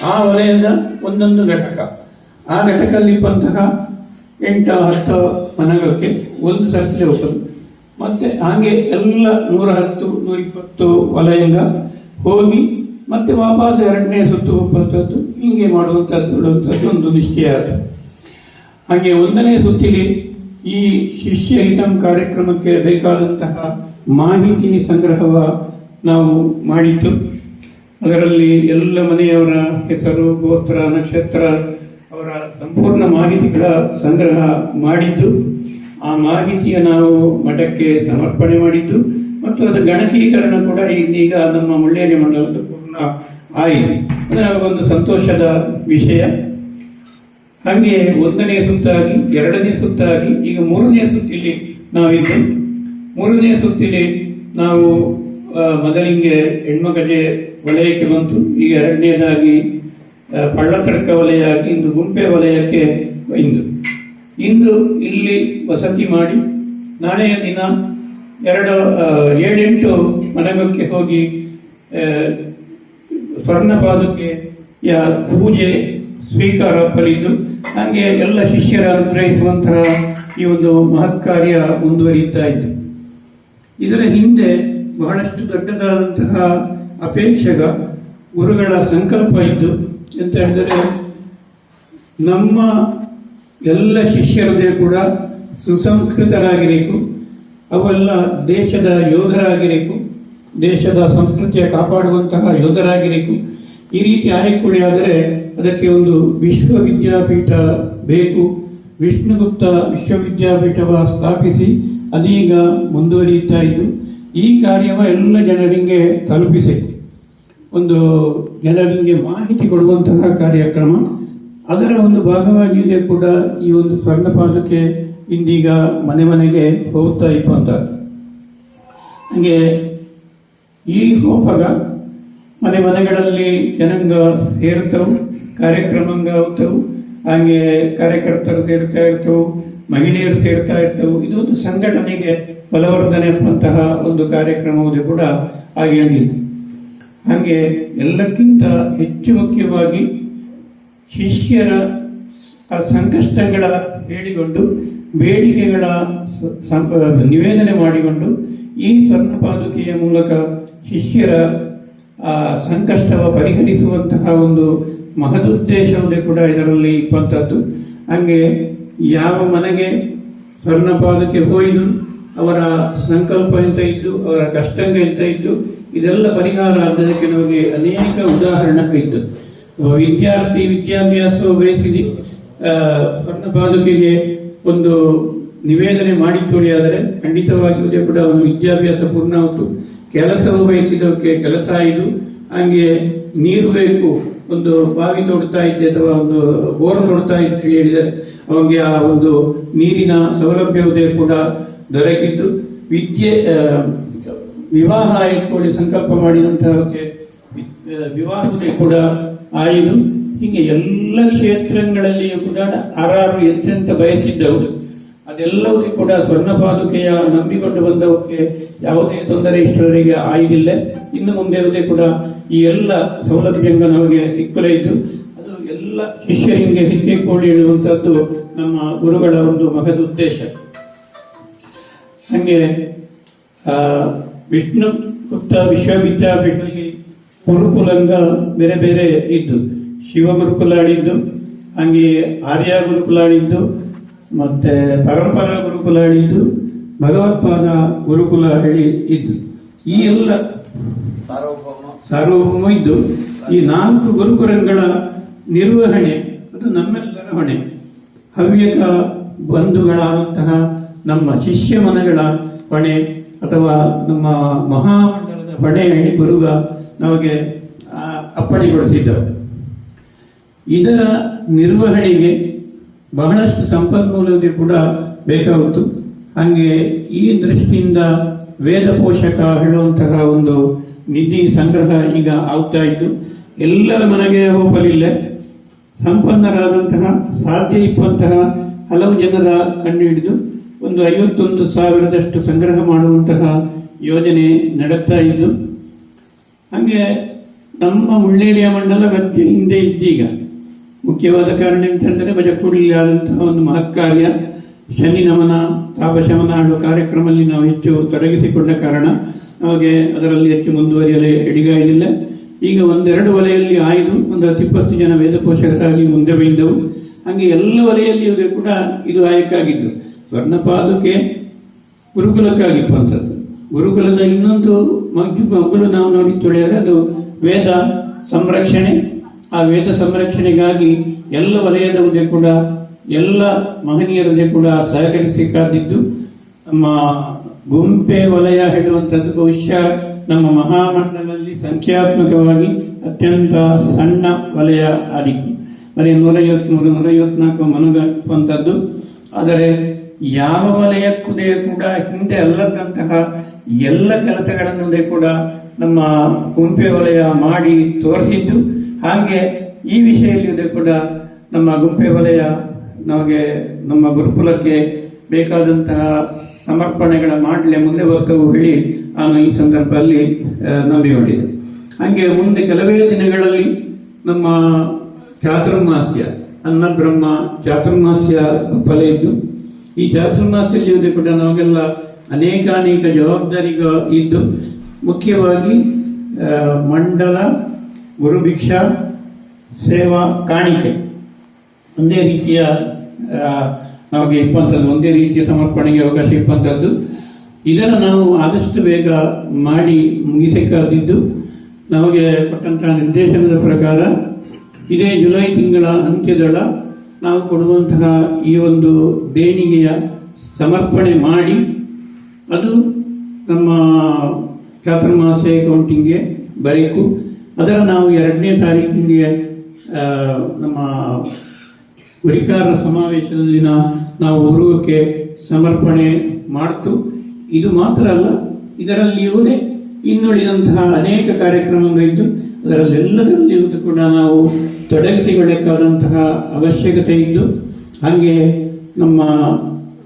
ಆ ವಲಯದ ಒಂದೊಂದು ಘಟಕ, ಆ ಘಟಕಲ್ಲಿಪ್ಪಂತಹ 8-10 ಮನೆಗಳಿಗೆ ಒಂದು ಸರ್ತಿ ಹೋಗೋದು. ಮತ್ತೆ ಹಾಗೆ ಎಲ್ಲ 110-120 ವಲಯಂಗ ಹೋಗಿ ಮತ್ತೆ ವಾಪಸ್ 2ನೇ ಸುತ್ತು ಹೋಗುವಂಥದ್ದು, ಹೀಗೆ ಮಾಡುವಂಥದ್ದು ಬಿಡುವಂಥದ್ದು ಒಂದು ನಿಶ್ಚಯ ಆಯಿತು. ಹಾಗೆ 1ನೇ ಸುತ್ತಿಲಿ ಈ ಶಿಷ್ಯ ಹಿತಂ ಕಾರ್ಯಕ್ರಮಕ್ಕೆ ಬೇಕಾದಂತಹ ಮಾಹಿತಿ ಸಂಗ್ರಹವ ನಾವು ಮಾಡಿದ್ದು. ಅದರಲ್ಲಿ ಎಲ್ಲ ಮನೆಯವರ ಹೆಸರು ಗೋತ್ರ ನಕ್ಷತ್ರ ಅವರ ಸಂಪೂರ್ಣ ಮಾಹಿತಿಗಳ ಸಂಗ್ರಹ ಮಾಡಿದ್ದು. ಆ ಮಾಹಿತಿಯ ನಾವು ಮಠಕ್ಕೆ ಸಮರ್ಪಣೆ ಮಾಡಿದ್ದು ಮತ್ತು ಅದರ ಗಣಕೀಕರಣ ಕೂಡ ಈಗ ನಮ್ಮ ಮುಳ್ಳೇರಿ ಮಂಡಲದ ಪೂರ್ಣ ಆಯಿತು. ಅದು ಒಂದು ಸಂತೋಷದ ವಿಷಯ. ಹಾಗೆ 1ನೇ ಸುತ್ತಾಗಿ 2ನೇ ಸುತ್ತಾಗಿ ಈಗ 3ನೇ ಸುತ್ತಿಲಿ ನಾವಿದ್ದು. 3ನೇ ಸುತ್ತಿಲಿ ನಾವು ಮೊದಲಿಗೆ ಹೆಣ್ಮಗಜೆ ವಲಯಕ್ಕೆ ಬಂತು. ಈಗ 2ನೇದಾಗಿ ಪಳ್ಳತಡ್ಕ ವಲಯ ಆಗಿ ಇಂದು ಗುಂಪೆ ವಲಯಕ್ಕೆ ಇಂದು ಇಲ್ಲಿ ವಸತಿ ಮಾಡಿ ನಾಳೆಯ ದಿನ 7-8 ಮನೆಗೆ ಹೋಗಿ ಸ್ವರ್ಣ ಪಾದುಕೆಯ ಪೂಜೆ ಸ್ವೀಕಾರ ಫಲಿದ್ದು ಹಾಗೆ ಎಲ್ಲ ಶಿಷ್ಯರ ಅನುಗ್ರಹಿಸುವಂತಹ ಈ ಒಂದು ಮಹತ್ ಕಾರ್ಯ ಮುಂದುವರಿಯುತ್ತಾ ಇತ್ತು. ಇದರ ಹಿಂದೆ ಬಹಳಷ್ಟು ದೊಡ್ಡದಾದಂತಹ ಅಪೇಕ್ಷೆಗ ಗುರುಗಳ ಸಂಕಲ್ಪ ಇದ್ದು. ಅಂತ ಹೇಳಿದರೆ ನಮ್ಮ ಎಲ್ಲ ಶಿಷ್ಯರದೇ ಕೂಡ ಸುಸಂಸ್ಕೃತರಾಗಿರಬೇಕು, ಅವೆಲ್ಲ ದೇಶದ ಯೋಧರಾಗಿರಬೇಕು, ದೇಶದ ಸಂಸ್ಕೃತಿಯ ಕಾಪಾಡುವಂತಹ ಯೋಧರಾಗಿರಬೇಕು. ಈ ರೀತಿ ಆಯ್ಕೆಯಾದರೆ ಅದಕ್ಕೆ ಒಂದು ವಿಶ್ವವಿದ್ಯಾಪೀಠ ಬೇಕು. ವಿಷ್ಣುಗುಪ್ತ ವಿಶ್ವವಿದ್ಯಾಪೀಠವ ಸ್ಥಾಪಿಸಿ ಅದೀಗ ಮುಂದುವರಿಯುತ್ತಾ ಇದ್ದು ಈ ಕಾರ್ಯವ ಎಲ್ಲ ಜನರಿಗೆ ತಲುಪಿಸಿದೆ. ಒಂದು ಜನರಿಗೆ ಮಾಹಿತಿ ಕೊಡುವಂತಹ ಕಾರ್ಯಕ್ರಮ, ಅದರ ಒಂದು ಭಾಗವಾಗಿಯೇ ಕೂಡ ಈ ಒಂದು ಸ್ವರ್ಣ ಪಾದುಕೆ ಇಂದೀಗ ಮನೆ ಮನೆಗೆ ಹೋಗ್ತಾ ಇರುವಂಥದ್ದು. ಹಾಗೆ ಈ ಹೋಗುವಾಗ ಮನೆ ಮನೆಗಳಲ್ಲಿ ಜನಾಂಗ ಸೇರ್ತವು, ಕಾರ್ಯಕ್ರಮಂಗ ಆಗ್ತವು, ಹಾಗೆ ಕಾರ್ಯಕರ್ತರು ಸೇರ್ತಾ ಇರ್ತವು, ಮಹಿಳೆಯರು ಸೇರ್ತಾ ಇರ್ತವು. ಇದೊಂದು ಸಂಘಟನೆಗೆ ಬಲವರ್ಧನೆ ಎಂಬಂತಹ ಒಂದು ಕಾರ್ಯಕ್ರಮವು ಕೂಡ ಆಗಿಲ್ಲ. ಹಾಗೆ ಎಲ್ಲಕ್ಕಿಂತ ಹೆಚ್ಚು ಮುಖ್ಯವಾಗಿ ಶಿಷ್ಯರ ಸಂಕಷ್ಟಗಳ ಹೇಳಿಕೊಂಡು ಬೇಡಿಕೆಗಳ ನಿವೇದನೆ ಮಾಡಿಕೊಂಡು ಈ ಸ್ವರ್ಣ ಪಾದುಕೆಯ ಮೂಲಕ ಶಿಷ್ಯರ ಸಂಕಷ್ಟವ ಪರಿಹರಿಸುವಂತಹ ಒಂದು ಮಹದುದ್ದೇಶವೇ ಕೂಡ ಇದರಲ್ಲಿ ಇರುವಂಥದ್ದು. ಹಾಗೆ ಯಾವ ಮನೆಗೆ ಸ್ವರ್ಣ ಪಾದುಕೆ ಹೋಯಿತು, ಅವರ ಸಂಕಲ್ಪ ಎಂತ ಇದ್ದು, ಅವರ ಕಷ್ಟಂಗ ಎಂತ ಇದ್ದು, ಇದೆಲ್ಲ ಪರಿಹಾರ ಆದದಕ್ಕೆ ನಮಗೆ ಅನೇಕ ಉದಾಹರಣೆ ಇದ್ದು. ವಿದ್ಯಾರ್ಥಿ ವಿದ್ಯಾಭ್ಯಾಸ ಬಯಸಿದ ಸ್ವರ್ಣ ಪಾದುಕೆಗೆ ಒಂದು ನಿವೇದನೆ ಮಾಡಿ ತೊಳೆಯಾದರೆ ಖಂಡಿತವಾಗಿಯೂ ಕೂಡ ಒಂದು ವಿದ್ಯಾಭ್ಯಾಸ ಪೂರ್ಣ ಆಯಿತು. ಕೆಲಸವು ಬಯಸಿದಕ್ಕೆ ಕೆಲಸ ಆಯಿತು. ಹಾಗೆ ನೀರು ಬೇಕು, ಒಂದು ಬಾವಿ ತೋಡ್ತಾ ಇದ್ದೆ ಅಥವಾ ಒಂದು ಬೋರ್ ತೋಡ್ತಾ ಇದ್ದು ಹೇಳಿದರೆ ಅವನಿಗೆ ಆ ಒಂದು ನೀರಿನ ಸೌಲಭ್ಯವೇ ಕೂಡ ದೊರಕಿದ್ದು. ವಿವಾಹ ಇಟ್ಕೊಳ್ಳಿ ಸಂಕಲ್ಪ ಮಾಡಿದಂತಹಕ್ಕೆ ವಿವಾಹವೇ ಕೂಡ ಆಯಿತು. ಹೀಗೆ ಎಲ್ಲ ಕ್ಷೇತ್ರಗಳಲ್ಲಿಯೂ ಕೂಡ ಆರಾರು ಎಂತೆಂತ ಬಯಸಿದ್ದವು ಅದೆಲ್ಲವೂ ಕೂಡ ಸ್ವರ್ಣ ಪಾದುಕೆಯ ನಂಬಿಕೊಂಡು ಬಂದವಕ್ಕೆ ಯಾವುದೇ ತೊಂದರೆ ಇಷ್ಟರವರೆಗೆ ಆಯಿಲ್ಲ. ಇನ್ನು ಮುಂದೆ ಕೂಡ ಈ ಎಲ್ಲ ಸೌಲಭ್ಯಗಳು ನಮಗೆ ಸಿಕ್ಕಲೇ ಇದ್ದು ಅದು ಎಲ್ಲ ಶಿಷ್ಯರಿಗೆ ಸಿಕ್ಕಿಕೊಳ್ಳಿ ಹೇಳುವಂತಹದ್ದು ನಮ್ಮ ಗುರುಗಳ ಒಂದು ಮಹದ್ ಉದ್ದೇಶ. ಹಂಗೆ ವಿಷ್ಣುಗುಪ್ತ ವಿಶ್ವವಿದ್ಯಾಪೀಠದಲ್ಲಿ ಗುರುಕುಲಂಗ ಬೇರೆ ಬೇರೆ ಇದ್ದು, ಶಿವ ಗುರುಕುಲ ಆಡಿದ್ದು, ಹಂಗೆ ಆರ್ಯ ಗುರುಕುಲ ಆಡಿದ್ದು, ಮತ್ತೆ ಪರಂಪರಾ ಗುರುಕುಲ ಆಡಿದ್ದು, ಭಗವತ್ಪಾದ ಗುರುಕುಲ ಹೇಳಿ ಇದ್ದು, ಈ ಎಲ್ಲ ಸಾರ್ವಭೌಮ ಇದ್ದು ಈ 4 ಗುರುಕುಲಗಳ ನಿರ್ವಹಣೆ ಅದು ನಮ್ಮೆಲ್ಲರ ಹೊಣೆ. ಹವ್ಯಕ ಬಂಧುಗಳಾದಂತಹ ನಮ್ಮ ಶಿಷ್ಯ ಮನೆಗಳ ಹೊಣೆ ಅಥವಾ ನಮ್ಮ ಮಹಾಮಂಡಲದ ಹೊಣೆ ಹೇಳಿ ಗುರುಗ ನಮಗೆ ಅಪ್ಪಣೆಗೊಳಿಸಿದ್ದರು. ಇದರ ನಿರ್ವಹಣೆಗೆ ಬಹಳಷ್ಟು ಸಂಪನ್ಮೂಲತೆ ಕೂಡ ಬೇಕಾಗುತ್ತು. ಹಾಗೆ ಈ ದೃಷ್ಟಿಯಿಂದ ವೇದ ಪೋಷಕ ಹೇಳುವಂತಹ ಒಂದು ನಿಧಿ ಸಂಗ್ರಹ ಈಗ ಆಗ್ತಾ ಇತ್ತು. ಎಲ್ಲರ ಮನೆಗೆ ಹೋಗಲಿಲ್ಲ, ಸಂಪನ್ನರಾದಂತಹ ಸಾಧ್ಯ ಇಪ್ಪಂತಹ ಹಲವು ಜನರ ಕಂಡು ಹಿಡಿದು ಒಂದು 51,000 ಸಂಗ್ರಹ ಮಾಡುವಂತಹ ಯೋಜನೆ ನಡೆಸ್ತಾ ಇದ್ದು. ಹಾಗೆ ನಮ್ಮ ಮುಳ್ಳೇರಿಯ ಮಂಡಲ ಹಿಂದೆ ಇದ್ದೀಗ ಮುಖ್ಯವಾದ ಕಾರಣ ಎಂತ ಹೇಳಿದ್ರೆ ಬಜಕೂಡಿಲಿ ಆದಂತಹ ಒಂದು ಮಹತ್ ಕಾರ್ಯ ಶನಿ ನಮನ ತಾಪಶಮನ ಆಡುವ ಕಾರ್ಯಕ್ರಮದಲ್ಲಿ ನಾವು ಹೆಚ್ಚು ತೊಡಗಿಸಿಕೊಂಡ ಕಾರಣ ನಮಗೆ ಅದರಲ್ಲಿ ಹೆಚ್ಚು ಮುಂದುವರಿಯಲು ಎಡಿಗಾಯಿಲ್ಲ. ಈಗ 1-2 ವಲಯಲ್ಲಿ ಆಯ್ದು ಒಂದು 10-20 ಜನ ವೇದ ಪೋಷಕರಾಗಿ ಮುಂದೆ ಬೈದವು. ಹಾಗೆ ಎಲ್ಲ ವಲಯಲ್ಲಿಯೂ ಕೂಡ ಇದು ಆಯ್ಕಾಗಿದ್ದು. ಸ್ವರ್ಣ ಪಾದುಕೆ ಗುರುಕುಲಕ್ಕಾಗಿರುವಂಥದ್ದು. ಗುರುಕುಲದ ಇನ್ನೊಂದು ಮಗ್ಗಲು ನಾವು ನೋಡಿ ತೊಳೆದರೆ ಅದು ವೇದ ಸಂರಕ್ಷಣೆ. ಆ ವೇದ ಸಂರಕ್ಷಣೆಗಾಗಿ ಎಲ್ಲ ವಲಯದವರೇ ಕೂಡ ಎಲ್ಲ ಮಹನೀಯರದೇ ಕೂಡ ಸಹಕರಿಸಿಕಾದಿದ್ದು. ನಮ್ಮ ಗುಂಪೆ ವಲಯ ಹೇಳುವಂಥದ್ದು ಬಹುಶಃ ನಮ್ಮ ಮಹಾಮಂಡಲದಲ್ಲಿ ಸಂಖ್ಯಾತ್ಮಕವಾಗಿ ಅತ್ಯಂತ ಸಣ್ಣ ವಲಯ ಆದಿತ್ತು. ಬರೀ 153-154 ಮನಗಂಥದ್ದು. ಆದರೆ ಯಾವ ವಲಯಕ್ಕೂ ಕೂಡ ಹಿಂದೆ ಅಲ್ಲದಂತಹ ಎಲ್ಲ ಕೆಲಸಗಳನ್ನು ಕೂಡ ನಮ್ಮ ಗುಂಪೆ ವಲಯ ಮಾಡಿ ತೋರಿಸಿದ್ದು. ಹಾಗೆ ಈ ವಿಷಯದಲ್ಲಿ ಕೂಡ ನಮ್ಮ ಗುಂಪೆ ವಲಯ ನಮಗೆ ನಮ್ಮ ಗುರುಕುಲಕ್ಕೆ ಬೇಕಾದಂತಹ ಸಮರ್ಪಣೆಗಳ ಮಾಡಲಿ ಮುಂದೆ ಬರ್ತವು ಹೇಳಿ ನಾನು ಈ ಸಂದರ್ಭದಲ್ಲಿ ನಂಬಿಕೊಂಡಿದ್ದೆ. ಹಾಗೆ ಮುಂದೆ ಕೆಲವೇ ದಿನಗಳಲ್ಲಿ ನಮ್ಮ ಚಾತುರ್ಮಾಸ್ಯ ಅನ್ನಬ್ರಹ್ಮ ಚಾತುರ್ಮಾಸ್ಯ ಫಲ ಇದ್ದು, ಈ ಚಾತುರ್ಮಾಸ್ಯ ಜೀವನ ಕೂಡ ನಮಗೆಲ್ಲ ಅನೇಕ ಜವಾಬ್ದಾರಿಗಳು ಇದ್ದು, ಮುಖ್ಯವಾಗಿ ಮಂಡಲ ಗುರುಭಿಕ್ಷಾ ಸೇವಾ ಕಾಣಿಕೆ ಒಂದೇ ರೀತಿಯ ನಮಗೆ ಇಪ್ಪಂಥದ್ದು, ಒಂದೇ ರೀತಿಯ ಸಮರ್ಪಣೆಗೆ ಅವಕಾಶ ಇಪ್ಪಂಥದ್ದು. ಇದನ್ನು ನಾವು ಆದಷ್ಟು ಬೇಗ ಮಾಡಿ ಮುಗಿಸಬೇಕಾದಿದ್ದು, ನಮಗೆ ಕೊಟ್ಟಂತಹ ನಿರ್ದೇಶನದ ಪ್ರಕಾರ ಇದೇ ಜುಲೈ ತಿಂಗಳ ಅಂತ್ಯದೊಳ ನಾವು ಕೊಡುವಂತಹ ಈ ಒಂದು ದೇಣಿಗೆಯ ಸಮರ್ಪಣೆ ಮಾಡಿ ಅದು ನಮ್ಮ ಚಾತುರ್ಮಾಸ ಅಕೌಂಟಿಂಗ್ಗೆ ಬರಬೇಕು. ಅದರ ನಾವು 2ನೇ ತಾರೀಕಿಗೆ ನಮ್ಮ ವರಿಕಾರ ಸಮಾವೇಶದ ದಿನ ನಾವು ಉರುವಕ್ಕೆ ಸಮರ್ಪಣೆ ಮಾಡ್ತು. ಇದು ಮಾತ್ರ ಅಲ್ಲ, ಇದರಲ್ಲಿಯುವುದೇ ಇನ್ನುಳಿದಂತಹ ಅನೇಕ ಕಾರ್ಯಕ್ರಮಗಳಿದ್ದು ಅದರಲ್ಲೆಲ್ಲದರಲ್ಲಿಯೂ ಕೂಡ ನಾವು ತೊಡಗಿಸಿಕೊಳ್ಳಬೇಕಾದಂತಹ ಅವಶ್ಯಕತೆ ಇದ್ದು, ಹಾಗೆ ನಮ್ಮ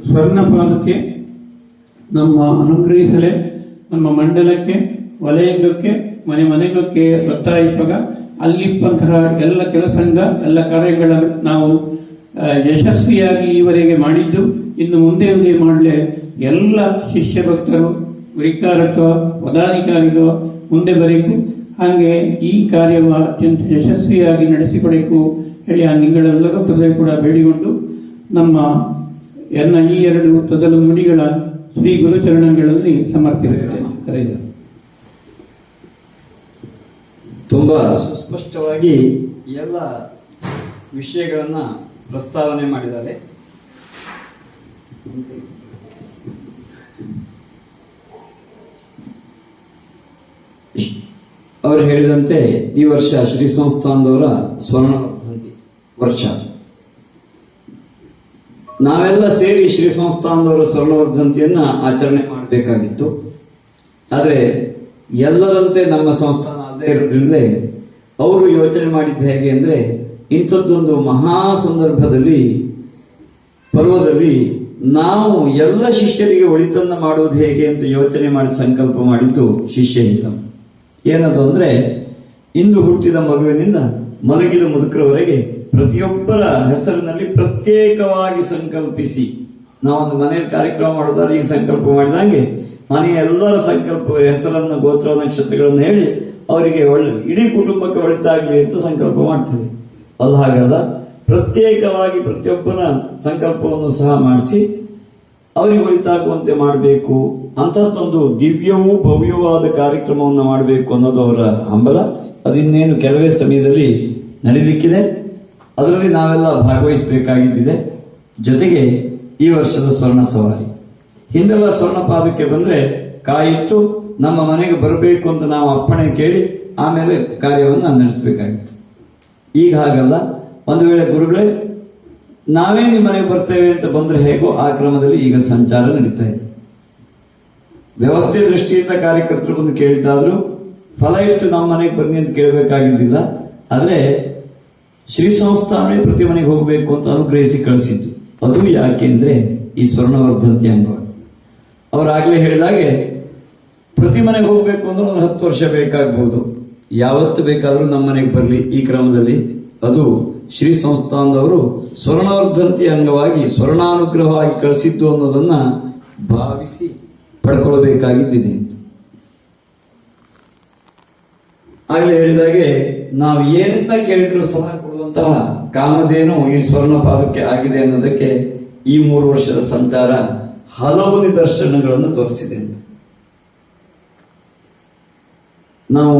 ಸ್ವರ್ಣಪಾದಕ್ಕೆ, ನಮ್ಮ ಅನುಗ್ರಹಿಸಲೆ, ನಮ್ಮ ಮಂಡಲಕ್ಕೆ, ವಲಯಂಗಕ್ಕೆ, ಮನೆಗೆ ಒತ್ತಾಯಿಸುವಾಗ ಅಲ್ಲಿಪ್ಪಂತಹ ಎಲ್ಲ ಕೆಲಸಂಗ ಎಲ್ಲ ಕಾರ್ಯಗಳ ನಾವು ಯಶಸ್ವಿಯಾಗಿ ಈವರೆಗೆ ಮಾಡಿದ್ದು, ಇನ್ನು ಮುಂದೆ ಮಾಡಲೆ ಎಲ್ಲ ಶಿಷ್ಯ ಭಕ್ತರು, ವಿಕಾರಕ ಪದಾಧಿಕಾರಿಗಳು ಮುಂದೆ ಬರಬೇಕು. ಹಾಗೆ ಈ ಕಾರ್ಯವ ಅತ್ಯಂತ ಯಶಸ್ವಿಯಾಗಿ ನಡೆಸಿಕೊಡಬೇಕು ಹೇಳಿ ಆ ನಿಗಳೆಲ್ಲರ ತೊಂದರೆ ಕೂಡ ಬೇಡಿಕೊಂಡು ನಮ್ಮ ಈ 2 ತೊದಲು ನುಡಿಗಳ ಶ್ರೀ ಗುರುಚರಣಗಳಲ್ಲಿ ಸಮರ್ಪಿಸುತ್ತೇನೆ. ತುಂಬಾ ಸುಸ್ಪಷ್ಟವಾಗಿ ಎಲ್ಲ ವಿಷಯಗಳನ್ನ ಪ್ರಸ್ತಾವನೆ ಮಾಡಿದ್ದಾರೆ. ಅವರು ಹೇಳಿದಂತೆ ಈ ವರ್ಷ ಶ್ರೀ ಸಂಸ್ಥಾನದವರ ಸ್ವರ್ಣವರ್ಧಂತಿ ವರ್ಷ. ನಾವೆಲ್ಲ ಸೇರಿ ಶ್ರೀ ಸಂಸ್ಥಾನದವರ ಸ್ವರ್ಣವರ್ಧಂತಿಯನ್ನ ಆಚರಣೆ ಮಾಡಬೇಕಾಗಿತ್ತು. ಆದರೆ ಎಲ್ಲರಂತೆ ನಮ್ಮ ಸಂಸ್ಥಾನ ಅಲ್ಲೇ ಇರೋದ್ರಿಂದಲೇ ಅವರು ಯೋಚನೆ ಮಾಡಿದ್ದು ಹೇಗೆ ಅಂದ್ರೆ, ಇಂಥದ್ದೊಂದು ಮಹಾ ಸಂದರ್ಭದಲ್ಲಿ ಪರ್ವದಲ್ಲಿ ನಾವು ಎಲ್ಲ ಶಿಷ್ಯರಿಗೆ ಒಳಿತನ್ನ ಮಾಡುವುದು ಹೇಗೆ ಅಂತ ಯೋಚನೆ ಮಾಡಿ ಸಂಕಲ್ಪ ಮಾಡಿದ್ದು ಶಿಷ್ಯ ಹಿತ. ಏನದು ಅಂದ್ರೆ, ಇಂದು ಹುಟ್ಟಿದ ಮಗುವಿನಿಂದ ಮಲಗಿದ ಮುದುಕರವರೆಗೆ ಪ್ರತಿಯೊಬ್ಬರ ಹೆಸರಿನಲ್ಲಿ ಪ್ರತ್ಯೇಕವಾಗಿ ಸಂಕಲ್ಪಿಸಿ, ನಾವೊಂದು ಮನೆಯಲ್ಲಿ ಕಾರ್ಯಕ್ರಮ ಮಾಡೋದಾದ್ರೆ ಈಗ ಸಂಕಲ್ಪ ಮಾಡಿದಂಗೆ ಮನೆಯ ಎಲ್ಲರ ಸಂಕಲ್ಪ ಹೆಸರನ್ನು, ಗೋತ್ರ, ನಕ್ಷತ್ರಗಳನ್ನು ಹೇಳಿ ಅವರಿಗೆ ಇಡೀ ಕುಟುಂಬಕ್ಕೆ ಒಳಿತಾಗಲಿ ಅಂತ ಸಂಕಲ್ಪ ಮಾಡ್ತೇವೆ. ಅದು ಹಾಗಲ್ಲ, ಪ್ರತ್ಯೇಕವಾಗಿ ಪ್ರತಿಯೊಬ್ಬನ ಸಂಕಲ್ಪವನ್ನು ಸಹ ಮಾಡಿಸಿ ಅವರಿಗೆ ಒಳಿತಾಗುವಂತೆ ಮಾಡಬೇಕು. ಅಂಥದ್ದೊಂದು ದಿವ್ಯವೂ ಭವ್ಯವಾದ ಕಾರ್ಯಕ್ರಮವನ್ನು ಮಾಡಬೇಕು ಅನ್ನೋದು ಅವರ ಹಂಬಲ. ಅದಿನ್ನೇನು ಕೆಲವೇ ಸಮಯದಲ್ಲಿ ನಡೀಲಿಕ್ಕಿದೆ. ಅದರಲ್ಲಿ ನಾವೆಲ್ಲ ಭಾಗವಹಿಸಬೇಕಾಗಿದ್ದಿದೆ. ಜೊತೆಗೆ ಈ ವರ್ಷದ ಸ್ವರ್ಣ ಸವಾರಿ, ಹಿಂದೆಲ್ಲ ಸ್ವರ್ಣ ಪಾದಕ್ಕೆ ಬಂದ್ರೆ ಕಾಯಿಟ್ಟು ನಮ್ಮ ಮನೆಗೆ ಬರಬೇಕು ಅಂತ ನಾವು ಅಪ್ಪಣೆ ಕೇಳಿ ಆಮೇಲೆ ಕಾರ್ಯವನ್ನು ನಡೆಸಬೇಕಾಗಿತ್ತು. ಈಗ ಹಾಗಲ್ಲ, ಒಂದು ವೇಳೆ ಗುರುಗಳೇ ನಾವೇ ನಿಮ್ಮ ಮನೆಗೆ ಬರ್ತೇವೆ ಅಂತ ಬಂದ್ರೆ ಹೇಗೋ ಆ ಕ್ರಮದಲ್ಲಿ ಈಗ ಸಂಚಾರ ನಡೀತಾ ಇದೆ. ವ್ಯವಸ್ಥೆ ದೃಷ್ಟಿಯಿಂದ ಕಾರ್ಯಕರ್ತರು ಬಂದು ಕೇಳಿದ್ದಾದ್ರೂ ಫಲ ಇಟ್ಟು ನಮ್ಮ ಮನೆಗೆ ಬನ್ನಿ ಅಂತ ಕೇಳಬೇಕಾಗಿದ್ದಿಲ್ಲ. ಆದರೆ ಶ್ರೀ ಸಂಸ್ಥಾನವೇ ಪ್ರತಿ ಮನೆಗೆ ಹೋಗಬೇಕು ಅಂತ ಅನುಗ್ರಹಿಸಿ ಕಳಿಸಿದ್ದು. ಅದು ಯಾಕೆ ಅಂದ್ರೆ ಈ ಸ್ವರ್ಣವರ್ಧಂತಿ ಅಂಗವಾಗಿ ಅವರಾಗಲೇ ಹೇಳಿದಾಗೆ ಪ್ರತಿ ಮನೆಗೆ ಹೋಗ್ಬೇಕು ಅಂದ್ರೆ ಒಂದು 10 ವರ್ಷ ಬೇಕಾಗಬಹುದು. ಯಾವತ್ತು ಬೇಕಾದರೂ ನಮ್ಮ ಮನೆಗೆ ಬರಲಿ ಈ ಕ್ರಮದಲ್ಲಿ. ಅದು ಶ್ರೀ ಸಂಸ್ಥಾನದವರು ಸ್ವರ್ಣವರ್ಧಂತಿ ಅಂಗವಾಗಿ ಸ್ವರ್ಣಾನುಗ್ರಹವಾಗಿ ಕಳಿಸಿದ್ದು ಅನ್ನೋದನ್ನ ಭಾವಿಸಿ ಪಡ್ಕೊಳ್ಬೇಕಾಗಿದ್ದಿದೆ ಅಂತ ಆಗಲೇ ಹೇಳಿದಾಗೆ, ನಾವು ಏನನ್ನ ಕೇಳಿದ್ರು ಸಹ ಕೊಡುವಂತಹ ಕಾಮಧೇನು ಈ ಸ್ವರ್ಣ ಪಾದಕ್ಕೆ ಆಗಿದೆ ಅನ್ನೋದಕ್ಕೆ ಈ 3 ವರ್ಷದ ಸಂಚಾರ ಹಲವು ನಿದರ್ಶನಗಳನ್ನು ತೋರಿಸಿದೆ ಅಂತ. ನಾವು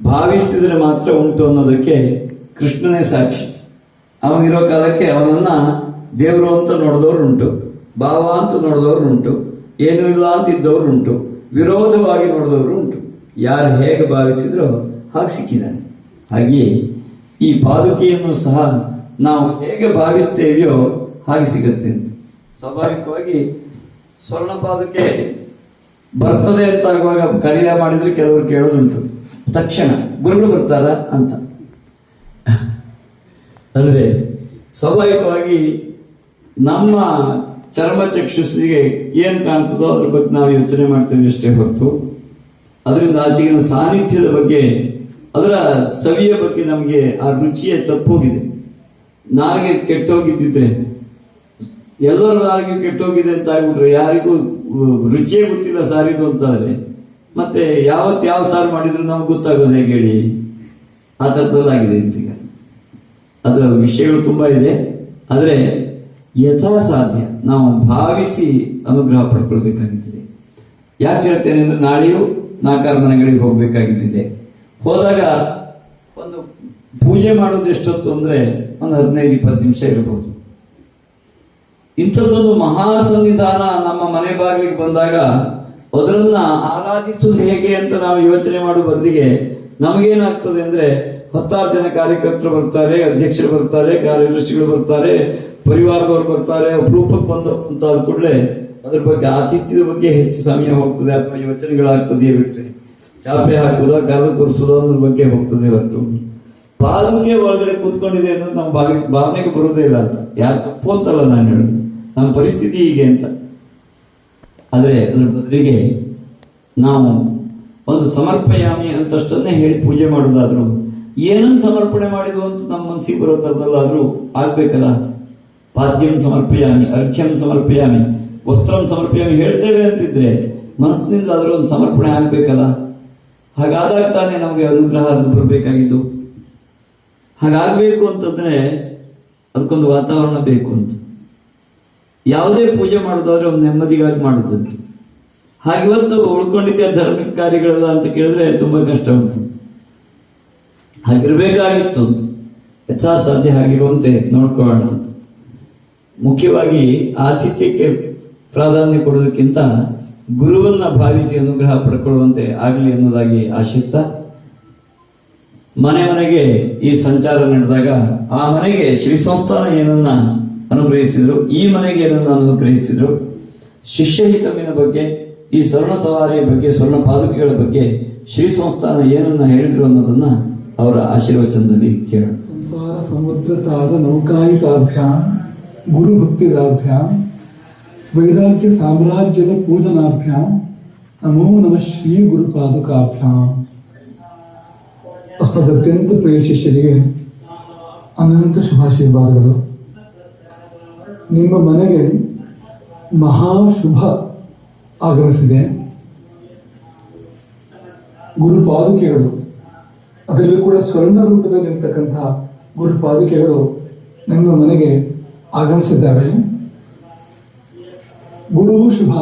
ಭಾವಿಸಿದ್ರೆ ಮಾತ್ರ ಉಂಟು ಅನ್ನೋದಕ್ಕೆ ಕೃಷ್ಣನೇ ಸಾಕ್ಷಿ. ಅವನಿರೋ ಕಾಲಕ್ಕೆ ಅವನನ್ನ ದೇವರು ಅಂತ ನೋಡಿದವರು ಉಂಟು, ಭಾವ ಅಂತ ನೋಡಿದವರು ಉಂಟು, ಏನೂ ಇಲ್ಲ ಅಂತಿದ್ದವರು ಉಂಟು, ವಿರೋಧವಾಗಿ ನೋಡಿದವರು ಉಂಟು. ಯಾರು ಹೇಗೆ ಭಾವಿಸಿದ್ರೋ ಹಾಗೆ ಸಿಕ್ಕಿದ್ದಾನೆ. ಹಾಗೆಯೇ ಈ ಪಾದುಕೆಯನ್ನು ಸಹ ನಾವು ಹೇಗೆ ಭಾವಿಸ್ತೇವೆಯೋ ಹಾಗೆ ಸಿಗುತ್ತೆ ಅಂತ. ಸ್ವಾಭಾವಿಕವಾಗಿ ಸ್ವರ್ಣ ಪಾದುಕೆ ಬರ್ತದೆ ಅಂತ ಆಗುವಾಗ ಕಾರ್ಯ ಮಾಡಿದ್ರೆ ಕೆಲವರು ಕೇಳೋದುಂಟು, ತಕ್ಷಣ ಗುರುಗಳು ಬರ್ತಾರ ಅಂತ. ಅಂದ್ರೆ ಸ್ವಾಭಾವಿಕವಾಗಿ ನಮ್ಮ ಚರ್ಮ ಚಕ್ಷುಸಿಗೆ ಏನ್ ಕಾಣ್ತದೋ ಅದ್ರ ಬಗ್ಗೆ ನಾವು ಯೋಚನೆ ಮಾಡ್ತೇವೆ ಅಷ್ಟೇ ಹೊರತು ಅದರಿಂದ ಆಚೆಗಿನ ಸಾನ್ನಿಧ್ಯದ ಬಗ್ಗೆ, ಅದರ ಸವಿಯ ಬಗ್ಗೆ ನಮಗೆ ಆ ರುಚಿಯೇ ತಪ್ಪೋಗಿದೆ. ನಾಲಿಗೆ ಕೆಟ್ಟೋಗಿದ್ದಿದ್ರೆ, ಎಲ್ಲರ ನಾಲಿಗೆ ಕೆಟ್ಟೋಗಿದೆ ಅಂತ ಆಗ್ಬಿಟ್ರೆ ಯಾರಿಗೂ ರುಚಿಯೇ ಗೊತ್ತಿಲ್ಲ ಸಾರಿದು ಅಂತಾದ್ರೆ ಮತ್ತೆ ಯಾವ ಸಾರು ಮಾಡಿದ್ರು ನಮ್ಗೆ ಗೊತ್ತಾಗೋದು ಹೇಗೆ ಹೇಳಿ? ಆ ಥರದಲ್ಲಾಗಿದೆ ಅಂತೀಗ. ಅದರ ವಿಷಯಗಳು ತುಂಬ ಇದೆ. ಆದರೆ ಯಥಾಸಾಧ್ಯ ನಾವು ಭಾವಿಸಿ ಅನುಗ್ರಹ ಪಡ್ಕೊಳ್ಬೇಕಾಗಿದ್ದಿದೆ. ಯಾಕೆ ಹೇಳ್ತೇನೆ ಅಂದರೆ ನಾಳೆಯೂ ನಾಲ್ಕಾರು ಮನೆಗಳಿಗೆ ಹೋಗಬೇಕಾಗಿದ್ದಿದೆ. ಹೋದಾಗ ಒಂದು ಪೂಜೆ ಮಾಡೋದು ಎಷ್ಟೊತ್ತು ಅಂದರೆ ಒಂದು 15-20 ನಿಮಿಷ ಇರಬಹುದು. ಇಂಥದ್ದೊಂದು ಮಹಾ ಸಂವಿಧಾನ ನಮ್ಮ ಮನೆ ಬಾಗಿಲಿಗೆ ಬಂದಾಗ ಅದರನ್ನ ಆರಾಧಿಸುವುದು ಹೇಗೆ ಅಂತ ನಾವು ಯೋಚನೆ ಮಾಡುವ ಬದಲಿಗೆ ನಮಗೇನಾಗ್ತದೆ ಅಂದ್ರೆ 10 ಜನ ಕಾರ್ಯಕರ್ತರು ಬರ್ತಾರೆ, ಅಧ್ಯಕ್ಷರು ಬರ್ತಾರೆ, ಕಾರ್ಯದರ್ಶಿಗಳು ಬರ್ತಾರೆ, ಪರಿವಾರದವರು ಬರ್ತಾರೆ, ಅಪರೂಪಕ್ಕೆ ಬಂದು ಅಂತ ಆದ ಕೂಡಲೇ ಅದ್ರ ಬಗ್ಗೆ ಆತಿಥ್ಯದ ಬಗ್ಗೆ ಹೆಚ್ಚು ಸಮಯ ಹೋಗ್ತದೆ ಅಥವಾ ಯೋಚನೆಗಳಾಗ್ತದೆ. ಬಿಟ್ರೆ ಚಾಪೆ ಹಾಕುವುದ ಕರೆದು ಕೂರಿಸೋದು ಅನ್ನೋದ್ರ ಬಗ್ಗೆ ಹೋಗ್ತದೆ ಹೊರತು ಪಾದುಕೆ ಒಳಗಡೆ ಕೂತ್ಕೊಂಡಿದೆ ಅನ್ನೋದು ನಮ್ಮ ಭಾವನೆಗೆ ಬರುವುದೇ ಇಲ್ಲ ಅಂತ. ಯಾರು ತಪ್ಪು ಅಂತಲ್ಲ ನಾನು ಹೇಳುದು, ನಮ್ಮ ಪರಿಸ್ಥಿತಿ ಹೀಗೆ ಅಂತ. ಆದರೆ ಅದ್ರ ಬದಲಿಗೆ ನಾವು ಒಂದು ಸಮರ್ಪಯಾಮಿ ಅಂತಷ್ಟನ್ನೇ ಹೇಳಿ ಪೂಜೆ ಮಾಡೋದಾದ್ರು ಏನನ್ನು ಸಮರ್ಪಣೆ ಮಾಡಿದ್ವು ಅಂತ ನಮ್ಮ ಮನಸ್ಸಿಗೆ ಬರೋ ಥರದಲ್ಲಾದ್ರೂ ಆಗ್ಬೇಕಲ್ಲ. ಪಾದ್ಯಂ ಸಮರ್ಪಯಾಮಿ, ಅರ್ಘ್ಯಂ ಸಮರ್ಪಯಾಮಿ, ವಸ್ತ್ರಂ ಸಮರ್ಪಯಾಮಿ ಹೇಳ್ತೇವೆ ಅಂತಿದ್ರೆ ಮನಸ್ಸಿನಿಂದ ಆದ್ರೂ ಒಂದು ಸಮರ್ಪಣೆ ಆಗ್ಬೇಕಲ್ಲ. ಹಾಗಾದಾಗ ತಾನೇ ನಮಗೆ ಅನುಗ್ರಹ ಅಂತ ಬರಬೇಕಾಗಿದ್ದು. ಹಾಗಾಗಬೇಕು ಅಂತಂದ್ರೆ ಅದಕ್ಕೊಂದು ವಾತಾವರಣ ಬೇಕು ಅಂತ. ಯಾವುದೇ ಪೂಜೆ ಮಾಡೋದಾದ್ರೆ ಒಂದು ನೆಮ್ಮದಿಗಾಗಿ ಮಾಡೋದಂತ. ಹಾಗಿವತ್ತು ಉಳ್ಕೊಂಡಿದ್ದೆ ಧಾರ್ಮಿಕ ಕಾರ್ಯಗಳೆಲ್ಲ ಅಂತ ಕೇಳಿದ್ರೆ ತುಂಬಾ ಕಷ್ಟ ಉಂಟು. ಹಾಗಿರ್ಬೇಕಾಗಿತ್ತು ಅಂತ, ಯಥಾಸಾಧ್ಯ ಹಾಗಿರುವಂತೆ ನೋಡ್ಕೊಳ್ಳೋಣ ಅಂತ. ಮುಖ್ಯವಾಗಿ ಆತಿಥ್ಯಕ್ಕೆ ಪ್ರಾಧಾನ್ಯ ಕೊಡೋದಕ್ಕಿಂತ ಗುರುವನ್ನ ಭಾವಿಸಿ ಅನುಗ್ರಹ ಪಡ್ಕೊಳ್ಳುವಂತೆ ಆಗಲಿ ಅನ್ನೋದಾಗಿ ಆಶಿಸ್ತಾ, ಮನೆಗೆ ಈ ಸಂಚಾರ ನಡೆದಾಗ ಆ ಮನೆಗೆ ಶ್ರೀ ಸಂಸ್ಥಾನ ಏನನ್ನ ಅನುಗ್ರಹಿಸಿದ್ರು, ಈ ಮನೆಗೆ ಏನನ್ನ ಅನುಗ್ರಹಿಸಿದ್ರು, ಶಿಷ್ಯಹಿತಮಿನ ಬಗ್ಗೆ, ಈ ಸ್ವರ್ಣ ಸವಾರಿಯ ಬಗ್ಗೆ, ಸ್ವರ್ಣ ಪಾದುಕೆಗಳ ಬಗ್ಗೆ ಶ್ರೀ ಸಂಸ್ಥಾನ ಏನನ್ನ ಹೇಳಿದ್ರು ಅನ್ನೋದನ್ನ ಅವರ ಆಶೀರ್ವಚನದಲ್ಲಿ ಕೇಳೋಣ. ಸಂಸಾರ ಸಮುದ್ರತಾದ ನೌಕಾಯಿತಾಭ್ಯಾಂ ಗುರು ಭಕ್ತಿದಾಭ್ಯಾಂ ವೈರಾಗ್ಯ ಸಾಮ್ರಾಜ್ಯದ ಪೂಜನಾಭ್ಯಾಂ ನಮೋ ನಮಃ ಶ್ರೀ ಗುರು ಪಾದುಕಾಭ್ಯಾಂ. ಅತ್ಯಂತ ಪ್ರಿಯ ಶಿಷ್ಯರಿಗೆ ಅನಂತ ಶುಭಾಶೀರ್ವಾದಗಳು. ನಿಮ್ಮ ಮನೆಗೆ ಮಹಾಶುಭ ಆಗಮಿಸಿದೆ. ಗುರು ಪಾದುಕೆಗಳು, ಅದರಲ್ಲೂ ಕೂಡ ಸ್ವರ್ಣ ರೂಪದಲ್ಲಿರ್ತಕ್ಕಂತಹ ಗುರು ಪಾದುಕೆಗಳು ನಿಮ್ಮ ಮನೆಗೆ ಆಗಮಿಸಿದ್ದಾವೆ. ಗುರುವು ಶುಭ,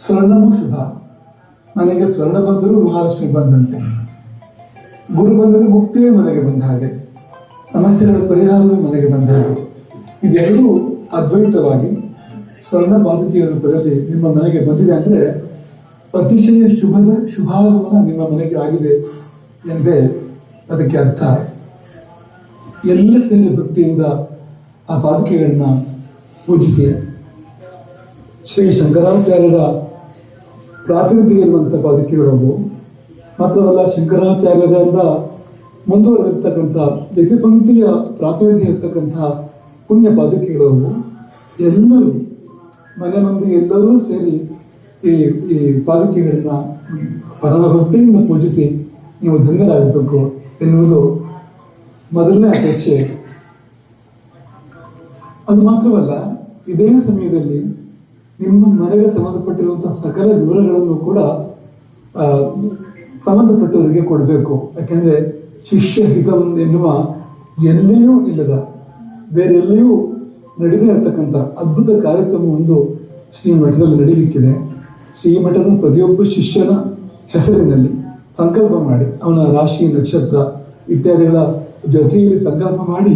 ಸ್ವರ್ಣವೂ ಶುಭ. ಮನೆಗೆ ಸ್ವರ್ಣ ಬಂದರೂ ಮಹಾಲಕ್ಷ್ಮಿ ಬಂದಂತೆ, ಗುರು ಬಂದರೆ ಮುಕ್ತಿಯೇ ಮನೆಗೆ ಬಂದ ಹಾಗೆ, ಸಮಸ್ಯೆಗಳ ಪರಿಹಾರವೇ ಮನೆಗೆ ಬಂದ ಹಾಗೆ. ಇದೆರಡೂ ಅದ್ವೈತವಾಗಿ ಸ್ವರ್ಣ ಪಾದುಕೆಯ ರೂಪದಲ್ಲಿ ನಿಮ್ಮ ಮನೆಗೆ ಬಂದಿದೆ ಅಂದ್ರೆ ಅತಿಶಯ ಶುಭಾಗಮನ ನಿಮ್ಮ ಮನೆಗೆ ಆಗಿದೆ ಎಂದೇ ಅದಕ್ಕೆ ಅರ್ಥ. ಎಲ್ಲ ಸೇರಿ ಭಕ್ತಿಯಿಂದ ಆ ಪಾದುಕೆಗಳನ್ನ ಪೂಜಿಸಿ, ಶ್ರೀ ಶಂಕರಾಚಾರ್ಯರ ಪ್ರಾತಿನಿಧ್ಯ ಇರುವಂತಹ ಪಾದುಕೆಗಳು, ಮಾತ್ರವಲ್ಲ ಶಂಕರಾಚಾರ್ಯರಿಂದ ಮುಂದುವರೆದಿರ್ತಕ್ಕಂಥ ಯತಿಪಂಕ್ತಿಯ ಪ್ರಾತಿನಿಧ್ಯ ಇರ್ತಕ್ಕಂತಹ ಪುಣ್ಯ ಪಾದುಕೆಗಳು ಎಲ್ಲರೂ, ಮನೆ ಮಂದಿ ಎಲ್ಲರೂ ಸೇರಿ ಈ ಪಾದುಕೆಗಳನ್ನ ಪರಮ ಭಕ್ತಿಯಿಂದ ಪೂಜಿಸಿ ನೀವು ಧನ್ಯರಾಗಬೇಕು ಎನ್ನುವುದು ಮೊದಲನೇ ಅಪೇಕ್ಷೆ. ಅದು ಮಾತ್ರವಲ್ಲ, ಇದೇ ಸಮಯದಲ್ಲಿ ನಿಮ್ಮ ಮನೆಗೆ ಸಂಬಂಧಪಟ್ಟಿರುವಂತಹ ಸಕಲ ವಿವರಗಳನ್ನು ಕೂಡ ಸಂಬಂಧಪಟ್ಟವರಿಗೆ ಕೊಡಬೇಕು. ಯಾಕೆಂದ್ರೆ ಶಿಷ್ಯ ಹಿತಂ ಎನ್ನುವ ಎಲ್ಲಿಯೂ ಇಲ್ಲದ, ಬೇರೆ ಎಲ್ಲಿಯೂ ನಡೆದೇ ಇರತಕ್ಕಂಥ ಅದ್ಭುತ ಕಾರ್ಯಕ್ರಮ ಒಂದು ಶ್ರೀಮಠದಲ್ಲಿ ನಡೀಲಿಕ್ಕಿದೆ. ಶ್ರೀಮಠದ ಪ್ರತಿಯೊಬ್ಬ ಶಿಷ್ಯನ ಹೆಸರಿನಲ್ಲಿ ಸಂಕಲ್ಪ ಮಾಡಿ, ಅವನ ರಾಶಿ ನಕ್ಷತ್ರ ಇತ್ಯಾದಿಗಳ ಜೊತೆಯಲ್ಲಿ ಸಂಕಲ್ಪ ಮಾಡಿ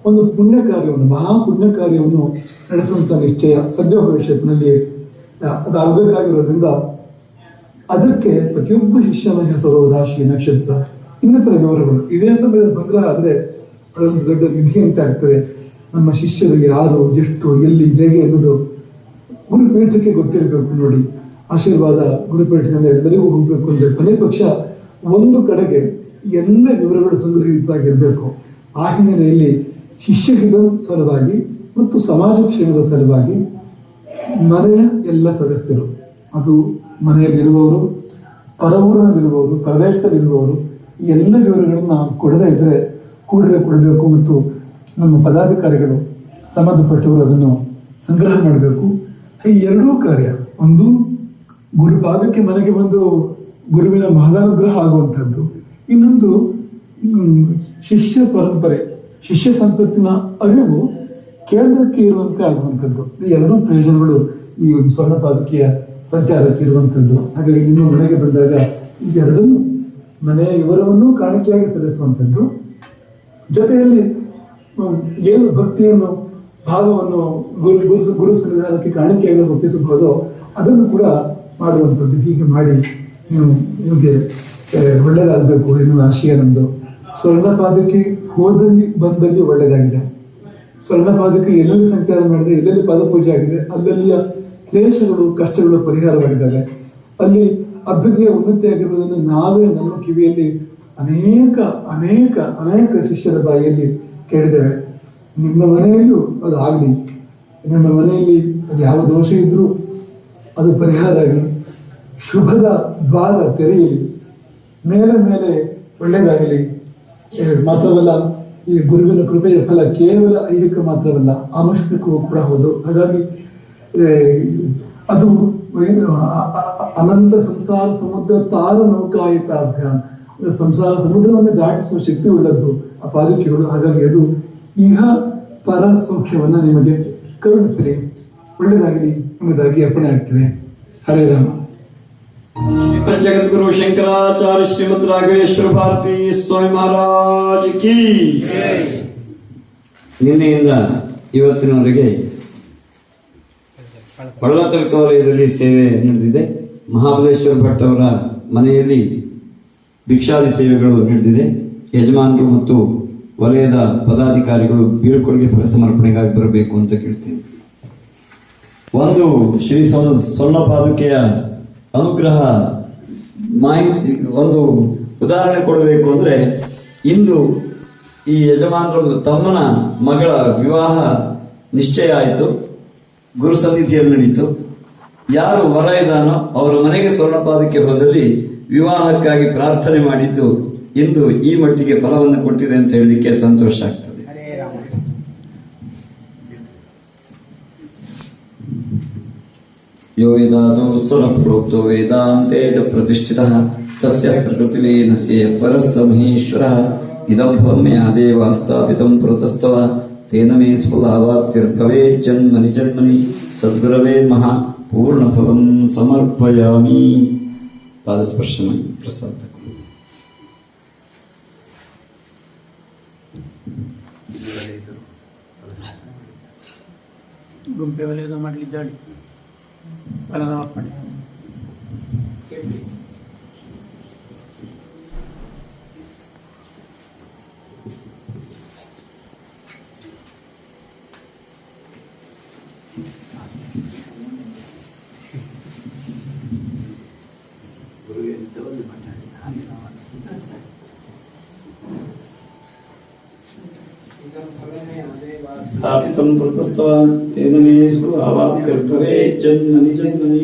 ಒಂದು ಪುಣ್ಯ ಕಾರ್ಯವನ್ನು, ಮಹಾ ಪುಣ್ಯ ಕಾರ್ಯವನ್ನು ನಡೆಸುವಂತ ನಿಶ್ಚಯ ಸದ್ಯ ಭವಿಷ್ಯತ್ತಿನಲ್ಲಿ ಅದಾಗಬೇಕಾಗಿರೋದ್ರಿಂದ ಅದಕ್ಕೆ ಪ್ರತಿಯೊಬ್ಬ ಶಿಷ್ಯನ ಹೆಸರು, ರಾಶಿ, ನಕ್ಷತ್ರ, ಇನ್ನಿತರ ವಿವರಗಳು ಇದೇ ಸಮಯದ ಸಂಗ್ರಹ ಆದ್ರೆ ಅದೊಂದು ದೊಡ್ಡ ನಿಧಿ ಅಂತ ಆಗ್ತದೆ. ನಮ್ಮ ಶಿಷ್ಯರು ಯಾರು, ಎಷ್ಟು, ಎಲ್ಲಿ, ಹೇಗೆ ಅನ್ನೋದು ಗುರುಪೀಠಕ್ಕೆ ಗೊತ್ತಿರಬೇಕು. ನೋಡಿ, ಆಶೀರ್ವಾದ ಗುರುಪೀಠದಿಂದ ಎಲ್ಲರಿಗೂ ಹೋಗ್ಬೇಕು ಅಂದ್ರೆ ಕೊನೆ ಪಕ್ಷ ಒಂದು ಕಡೆಗೆ ಎಲ್ಲ ವಿವರಗಳು ಸಂಗ್ರಹಿತವಾಗಿರ್ಬೇಕು. ಆ ಹಿನ್ನೆಲೆಯಲ್ಲಿ ಶಿಷ್ಯ ಹಿತದ ಸಲುವಾಗಿ ಮತ್ತು ಸಮಾಜ ಕ್ಷೇಮದ ಸಲುವಾಗಿ ಮನೆಯ ಎಲ್ಲ ಸದಸ್ಯರು, ಅದು ಮನೆಯಲ್ಲಿರುವವರು, ಪರವೂರಿನಲ್ಲಿರುವವರು, ಪ್ರದೇಶದಲ್ಲಿರುವವರು, ಎಲ್ಲ ವಿವರಗಳನ್ನ ಕೊಡದೇ ಇದ್ರೆ ಕೂಡಲೇ ಕೊಡಬೇಕು. ಮತ್ತು ನಮ್ಮ ಪದಾಧಿಕಾರಿಗಳು, ಸಂಬಂಧಪಟ್ಟವರು ಅದನ್ನು ಸಂಗ್ರಹ ಮಾಡಬೇಕು. ಈ ಎರಡೂ ಕಾರ್ಯ, ಒಂದು ಗುರುಪಾದಕ್ಕೆ ಮನೆಗೆ ಬಂದು ಗುರುವಿನ ಮಹದಾನುಗ್ರಹ ಆಗುವಂಥದ್ದು, ಇನ್ನೊಂದು ಶಿಷ್ಯ ಪರಂಪರೆ, ಶಿಷ್ಯ ಸಂಪತ್ತಿನ ಅರಿವು ಕೇಂದ್ರಕ್ಕೆ ಇರುವಂತೆ ಆಗುವಂಥದ್ದು. ಈ ಎರಡೂ ಪ್ರಯೋಜನಗಳು ಈ ಒಂದು ಸ್ವರ್ಣ ಪಾದುಕೆಯ ಸಂಚಾರಕ್ಕೆ ಇರುವಂಥದ್ದು. ಹಾಗಾಗಿ ನಿಮ್ಮ ಮನೆಗೆ ಬಂದಾಗ ಇದೆರಡನ್ನು, ಮನೆಯ ವಿವರವನ್ನು ಕಾಣಿಕೆಯಾಗಿ ಸಲ್ಲಿಸುವಂಥದ್ದು, ಜೊತೆಯಲ್ಲಿ ಏನು ಭಕ್ತಿಯನ್ನು, ಭಾವವನ್ನು ಗುರು ಸನ್ನಿಧಾನಕ್ಕೆ ಕಾಣಿಕೆಯಾಗಿ ಒಪ್ಪಿಸಬಹುದೋ ಅದನ್ನು ಕೂಡ ಮಾಡುವಂಥದ್ದು. ಹೀಗೆ ಮಾಡಿ ನಿಮಗೆ ಒಳ್ಳೆಯದಾಗಬೇಕು ಎನ್ನುವ ಆಶಯ ನಮ್ಮದು. ಸ್ವರ್ಣ ಪಾದಕ್ಕೆ ಹೋದಲ್ಲಿ ಬಂದಲ್ಲಿ ಒಳ್ಳೆಯದಾಗಿದೆ. ಸ್ವರ್ಣ ಪಾದಕ್ಕೆ ಎಲ್ಲೆಲ್ಲಿ ಸಂಚಾರ ಮಾಡಿದೆ, ಎಲ್ಲೆಲ್ಲಿ ಪಾದಪೂಜೆ ಆಗಿದೆ, ಅಲ್ಲಲ್ಲಿಯ ಕ್ಲೇಶಗಳು, ಕಷ್ಟಗಳು ಪರಿಹಾರವಾಗಿದ್ದಾವೆ. ಅಲ್ಲಿ ಅಭ್ಯುದಯ ಉನ್ನತಿ ಆಗಿರುವುದನ್ನು ನಾವೇ ನಮ್ಮ ಕಿವಿಯಲ್ಲಿ ಅನೇಕ ಅನೇಕ ಅನೇಕ ಶಿಷ್ಯರ ಬಾಯಿಯಲ್ಲಿ ಕೇಳಿದ್ದೇವೆ. ನಿಮ್ಮ ಮನೆಯಲ್ಲೂ ಅದು ಆಗಲಿ, ನಿಮ್ಮ ಮನೆಯಲ್ಲಿ ಅದು ಯಾವ ದೋಷ ಇದ್ರೂ ಅದು ಪರಿಹಾರ ಆಗಿ ಶುಭದ ದ್ವಾರ ತೆರೆಯಲಿ, ಮೇಲೆ ಮೇಲೆ ಒಳ್ಳೆಯದಾಗಲಿ. ಮಾತ್ರವಲ್ಲ, ಈ ಗುರುವಿನ ಕೃಪೆಯ ಫಲ ಕೇವಲ ಐಹಿಕ ಮಾತ್ರವಲ್ಲ, ಆಮುಷ್ಮಿಕವೂ ಕೂಡ ಹೌದು. ಹಾಗಾಗಿ ಅದು ಅನಂತ ಸಂಸಾರ ಸಮುದ್ರ ತಾರ ನೌಕಾಯಿತ ಅಭ್ಯಾನ, ಸಂಸಾರ ಸಮುದ್ರವನ್ನೇ ದಾಟಿಸುವ ಶಕ್ತಿ ಉಳ್ಳದ್ದು ಆ ಪಾದುಕೆಗಳು. ಹಾಗಾಗಿ ಅದು ಇಹ ಪರ ಸೌಖ್ಯವನ್ನ ನಿಮಗೆ ಕರುಣಿಸಲಿ, ಒಳ್ಳೆಯದಾಗಲಿ ಎಂಬುದಾಗಿ ಅರ್ಪಣೆ ಆಗ್ತದೆ. ಹರೇ ರಾಮ. ಜಗದ್ಗುರು ಶಂಕರಾಚಾರ್ಯ ಶ್ರೀಮದ್ ರಾಘವೇಶ್ವರ ಭಾರತಿ ಸ್ವಾಮಿ ಮಹಾರಾಜ್ ಕಿ. ನಿನ್ನೆಯಿಂದ ಇವತ್ತಿನವರೆಗೆ ಪಳ್ಳತರ್ಕ ವಲಯದಲ್ಲಿ ಸೇವೆ ನಡೆದಿದೆ. ಮಹಾಬಲೇಶ್ವರ ಭಟ್ ಅವರ ಮನೆಯಲ್ಲಿ ಭಿಕ್ಷಾದಿ ಸೇವೆಗಳು ನಡೆದಿದೆ. ಯಜಮಾನರು ಮತ್ತು ವಲಯದ ಪದಾಧಿಕಾರಿಗಳು ಬೀಳ್ಕೊಡುಗೆ ಫಲ ಸಮರ್ಪಣೆಗಾಗಿ ಬರಬೇಕು ಅಂತ ಕೇಳ್ತೇನೆ. ಒಂದು ಶ್ರೀ ಸ್ವರ್ಣ ಪಾದುಕೆಯ ಅನುಗ್ರಹ ಮಾಹಿತಿ, ಒಂದು ಉದಾಹರಣೆ ಕೊಡಬೇಕು ಅಂದ್ರೆ, ಇಂದು ಈ ಯಜಮಾನರ ತಮ್ಮನ ಮಗಳ ವಿವಾಹ ನಿಶ್ಚಯ ಆಯಿತು, ಗುರು ಸನ್ನಿಧಿಯಲ್ಲಿ ನಡೀತು. ಯಾರು ವರ ಇದ್ದಾನೋ ಅವರ ಮನೆಗೆ ಸ್ವರ್ಣ ಪಾದುಕೆ ಹೋದಲ್ಲಿ ವಿವಾಹಕ್ಕಾಗಿ ಪ್ರಾರ್ಥನೆ ಮಾಡಿದ್ದು ಇಂದು ಈ ಮಟ್ಟಿಗೆ ಫಲವನ್ನು ಕೊಟ್ಟಿದೆ ಅಂತ ಹೇಳಲಿಕ್ಕೆ ಸಂತೋಷ ಆಗ್ತದೆ. ಯೋ ವೇದಾದೋ ಸ್ವರ ಪ್ರೋಕ್ತೋ ವೇದಾಂತೆ ಚ ಪ್ರತಿಷ್ಠಿತಃ ತಸ್ಯ ಪ್ರಕೃತಿಲೀನಸ್ಯ ಪರಸ್ಸ ಮಹೇಶ್ವರಃ ಇದಂ ಭೌಮ್ಯ ದೇವ ಸ್ಥಾಪಿತಂ ಪುರತಸ್ತವ ತೇನ ಮೇ ಸ್ವಲಾವಾಪ್ತಿರ್ಭವೇತ್ ಜನ್ಮನಿ ಜನ್ಮನಿ ಸದ್ಗುರವೇ ಮಹಾ ಪೂರ್ಣಫಲಂ ಸಮರ್ಪಯಾಮಿ. ಪಾದಸ್ಪರ್ಶ ಮಾಡಿ ಪ್ರಸಾದ. ಗುಂಪೆ ವಲಯದ ಮಾಡಲಿದ್ದಾಳೆ ಫಲನ ಮಾಡಿ. ಸ್ಥಾಪಿತಂ ಪುರತಸ್ತವ ತೇನ ಮೇ ಸ್ವಲಾವಾಪ್ತಿರ್ಭವೇತ್ ಜನ್ಮನಿ ಜನ್ಮನಿ.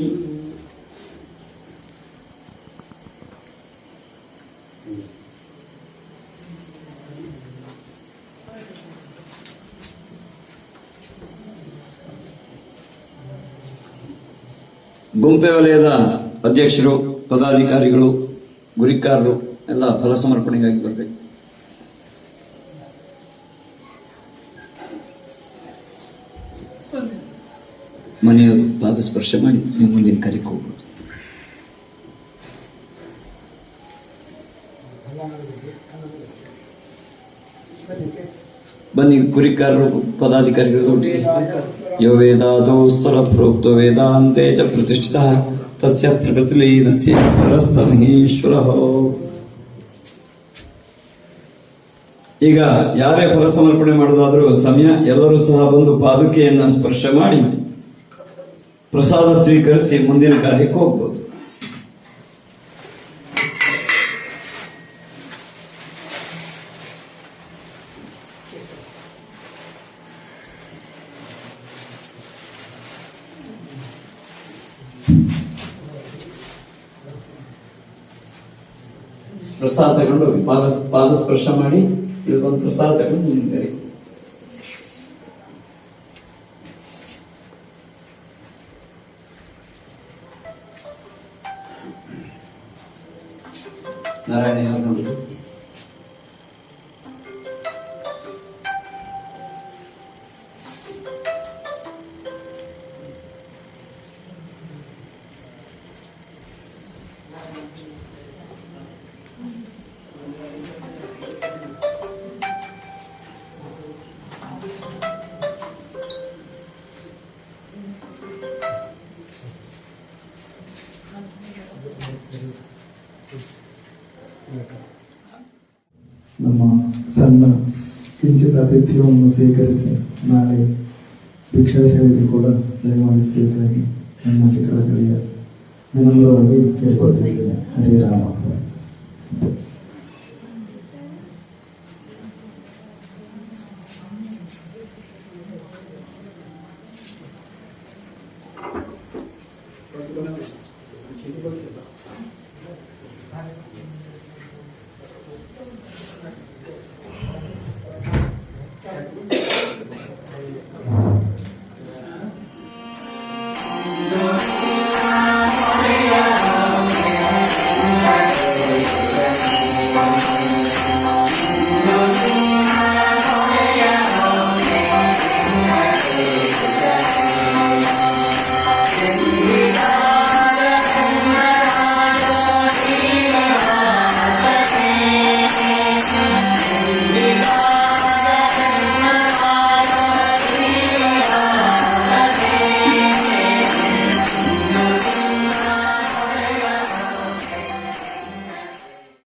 ಗುಂಪೆ ವಲಯದ ಅಧ್ಯಕ್ಷರು, ಪದಾಧಿಕಾರಿಗಳು, ಗುರಿಕಾರರು ಎಲ್ಲ ಫಲ ಸಮರ್ಪಣೆಗಾಗಿ ಬರಬೇಕು. ಮನೆಯವರು ಪಾದ ಸ್ಪರ್ಶ ಮಾಡಿ ನೀವು ಮುಂದಿನ ಕಾರ್ಯಕ್ಕೆ ಹೋಗ್ಬೋದು. ಬನ್ನಿ, ಗುರಿಕಾರರು, ಪದಾಧಿಕಾರಿಗಳು ಒಟ್ಟಿಗೆ. ಯೋ ವೇದಾದೋ ಸ್ಥಳ ಪ್ರೋಕ್ತೋ ವೇದಾಂತೆ ಚ ಪ್ರತಿಷ್ಠಿತಃ ತಸ್ಯ ಪ್ರಕೃತಿಲೀನಸ್ಯ ಪರಸ್ಸ ಮಹೇಶ್ವರಃ. ಈಗ ಯಾರೇ ಫಲ ಸಮರ್ಪಣೆ ಮಾಡೋದಾದ್ರೂ ಸಮಯ ಎಲ್ಲರೂ ಸಹ ಬಂದು ಪಾದುಕೆಯನ್ನ ಸ್ಪರ್ಶ ಮಾಡಿ ಪ್ರಸಾದ ಸ್ವೀಕರಿಸಿ ಮುಂದಿನ ಕಾರ್ಯಕ್ಕೆ ಹೋಗ್ಬೋದು. ಪ್ರಸಾದ ತಗೊಂಡು ಪಾದ ಸ್ಪರ್ಶ ಮಾಡಿ ಇದೊಂದು ಪ್ರಸಾದ ತಗೊಂಡು ಮುಂದೆ. ನಾರಾಯಣ ಯಾರು ನೋಡುದು? ತನ್ನ ಕಿಂಚಿತ್ ಆತಿಥ್ಯವನ್ನು ಸ್ವೀಕರಿಸಿ ನಾಳೆ ಭಿಕ್ಷಾ ಸೇವೆಗೆ ಕೂಡ ದಯಮಾಡಿಸಬೇಕಾಗಿ ನನ್ನ ಕಳಕಳಿಯ ವಿನಮ್ರವಾಗಿ ಕೇಳಿಕೊಳ್ತಿದ್ದೇನೆ. ಹರೇ ರಾಮ.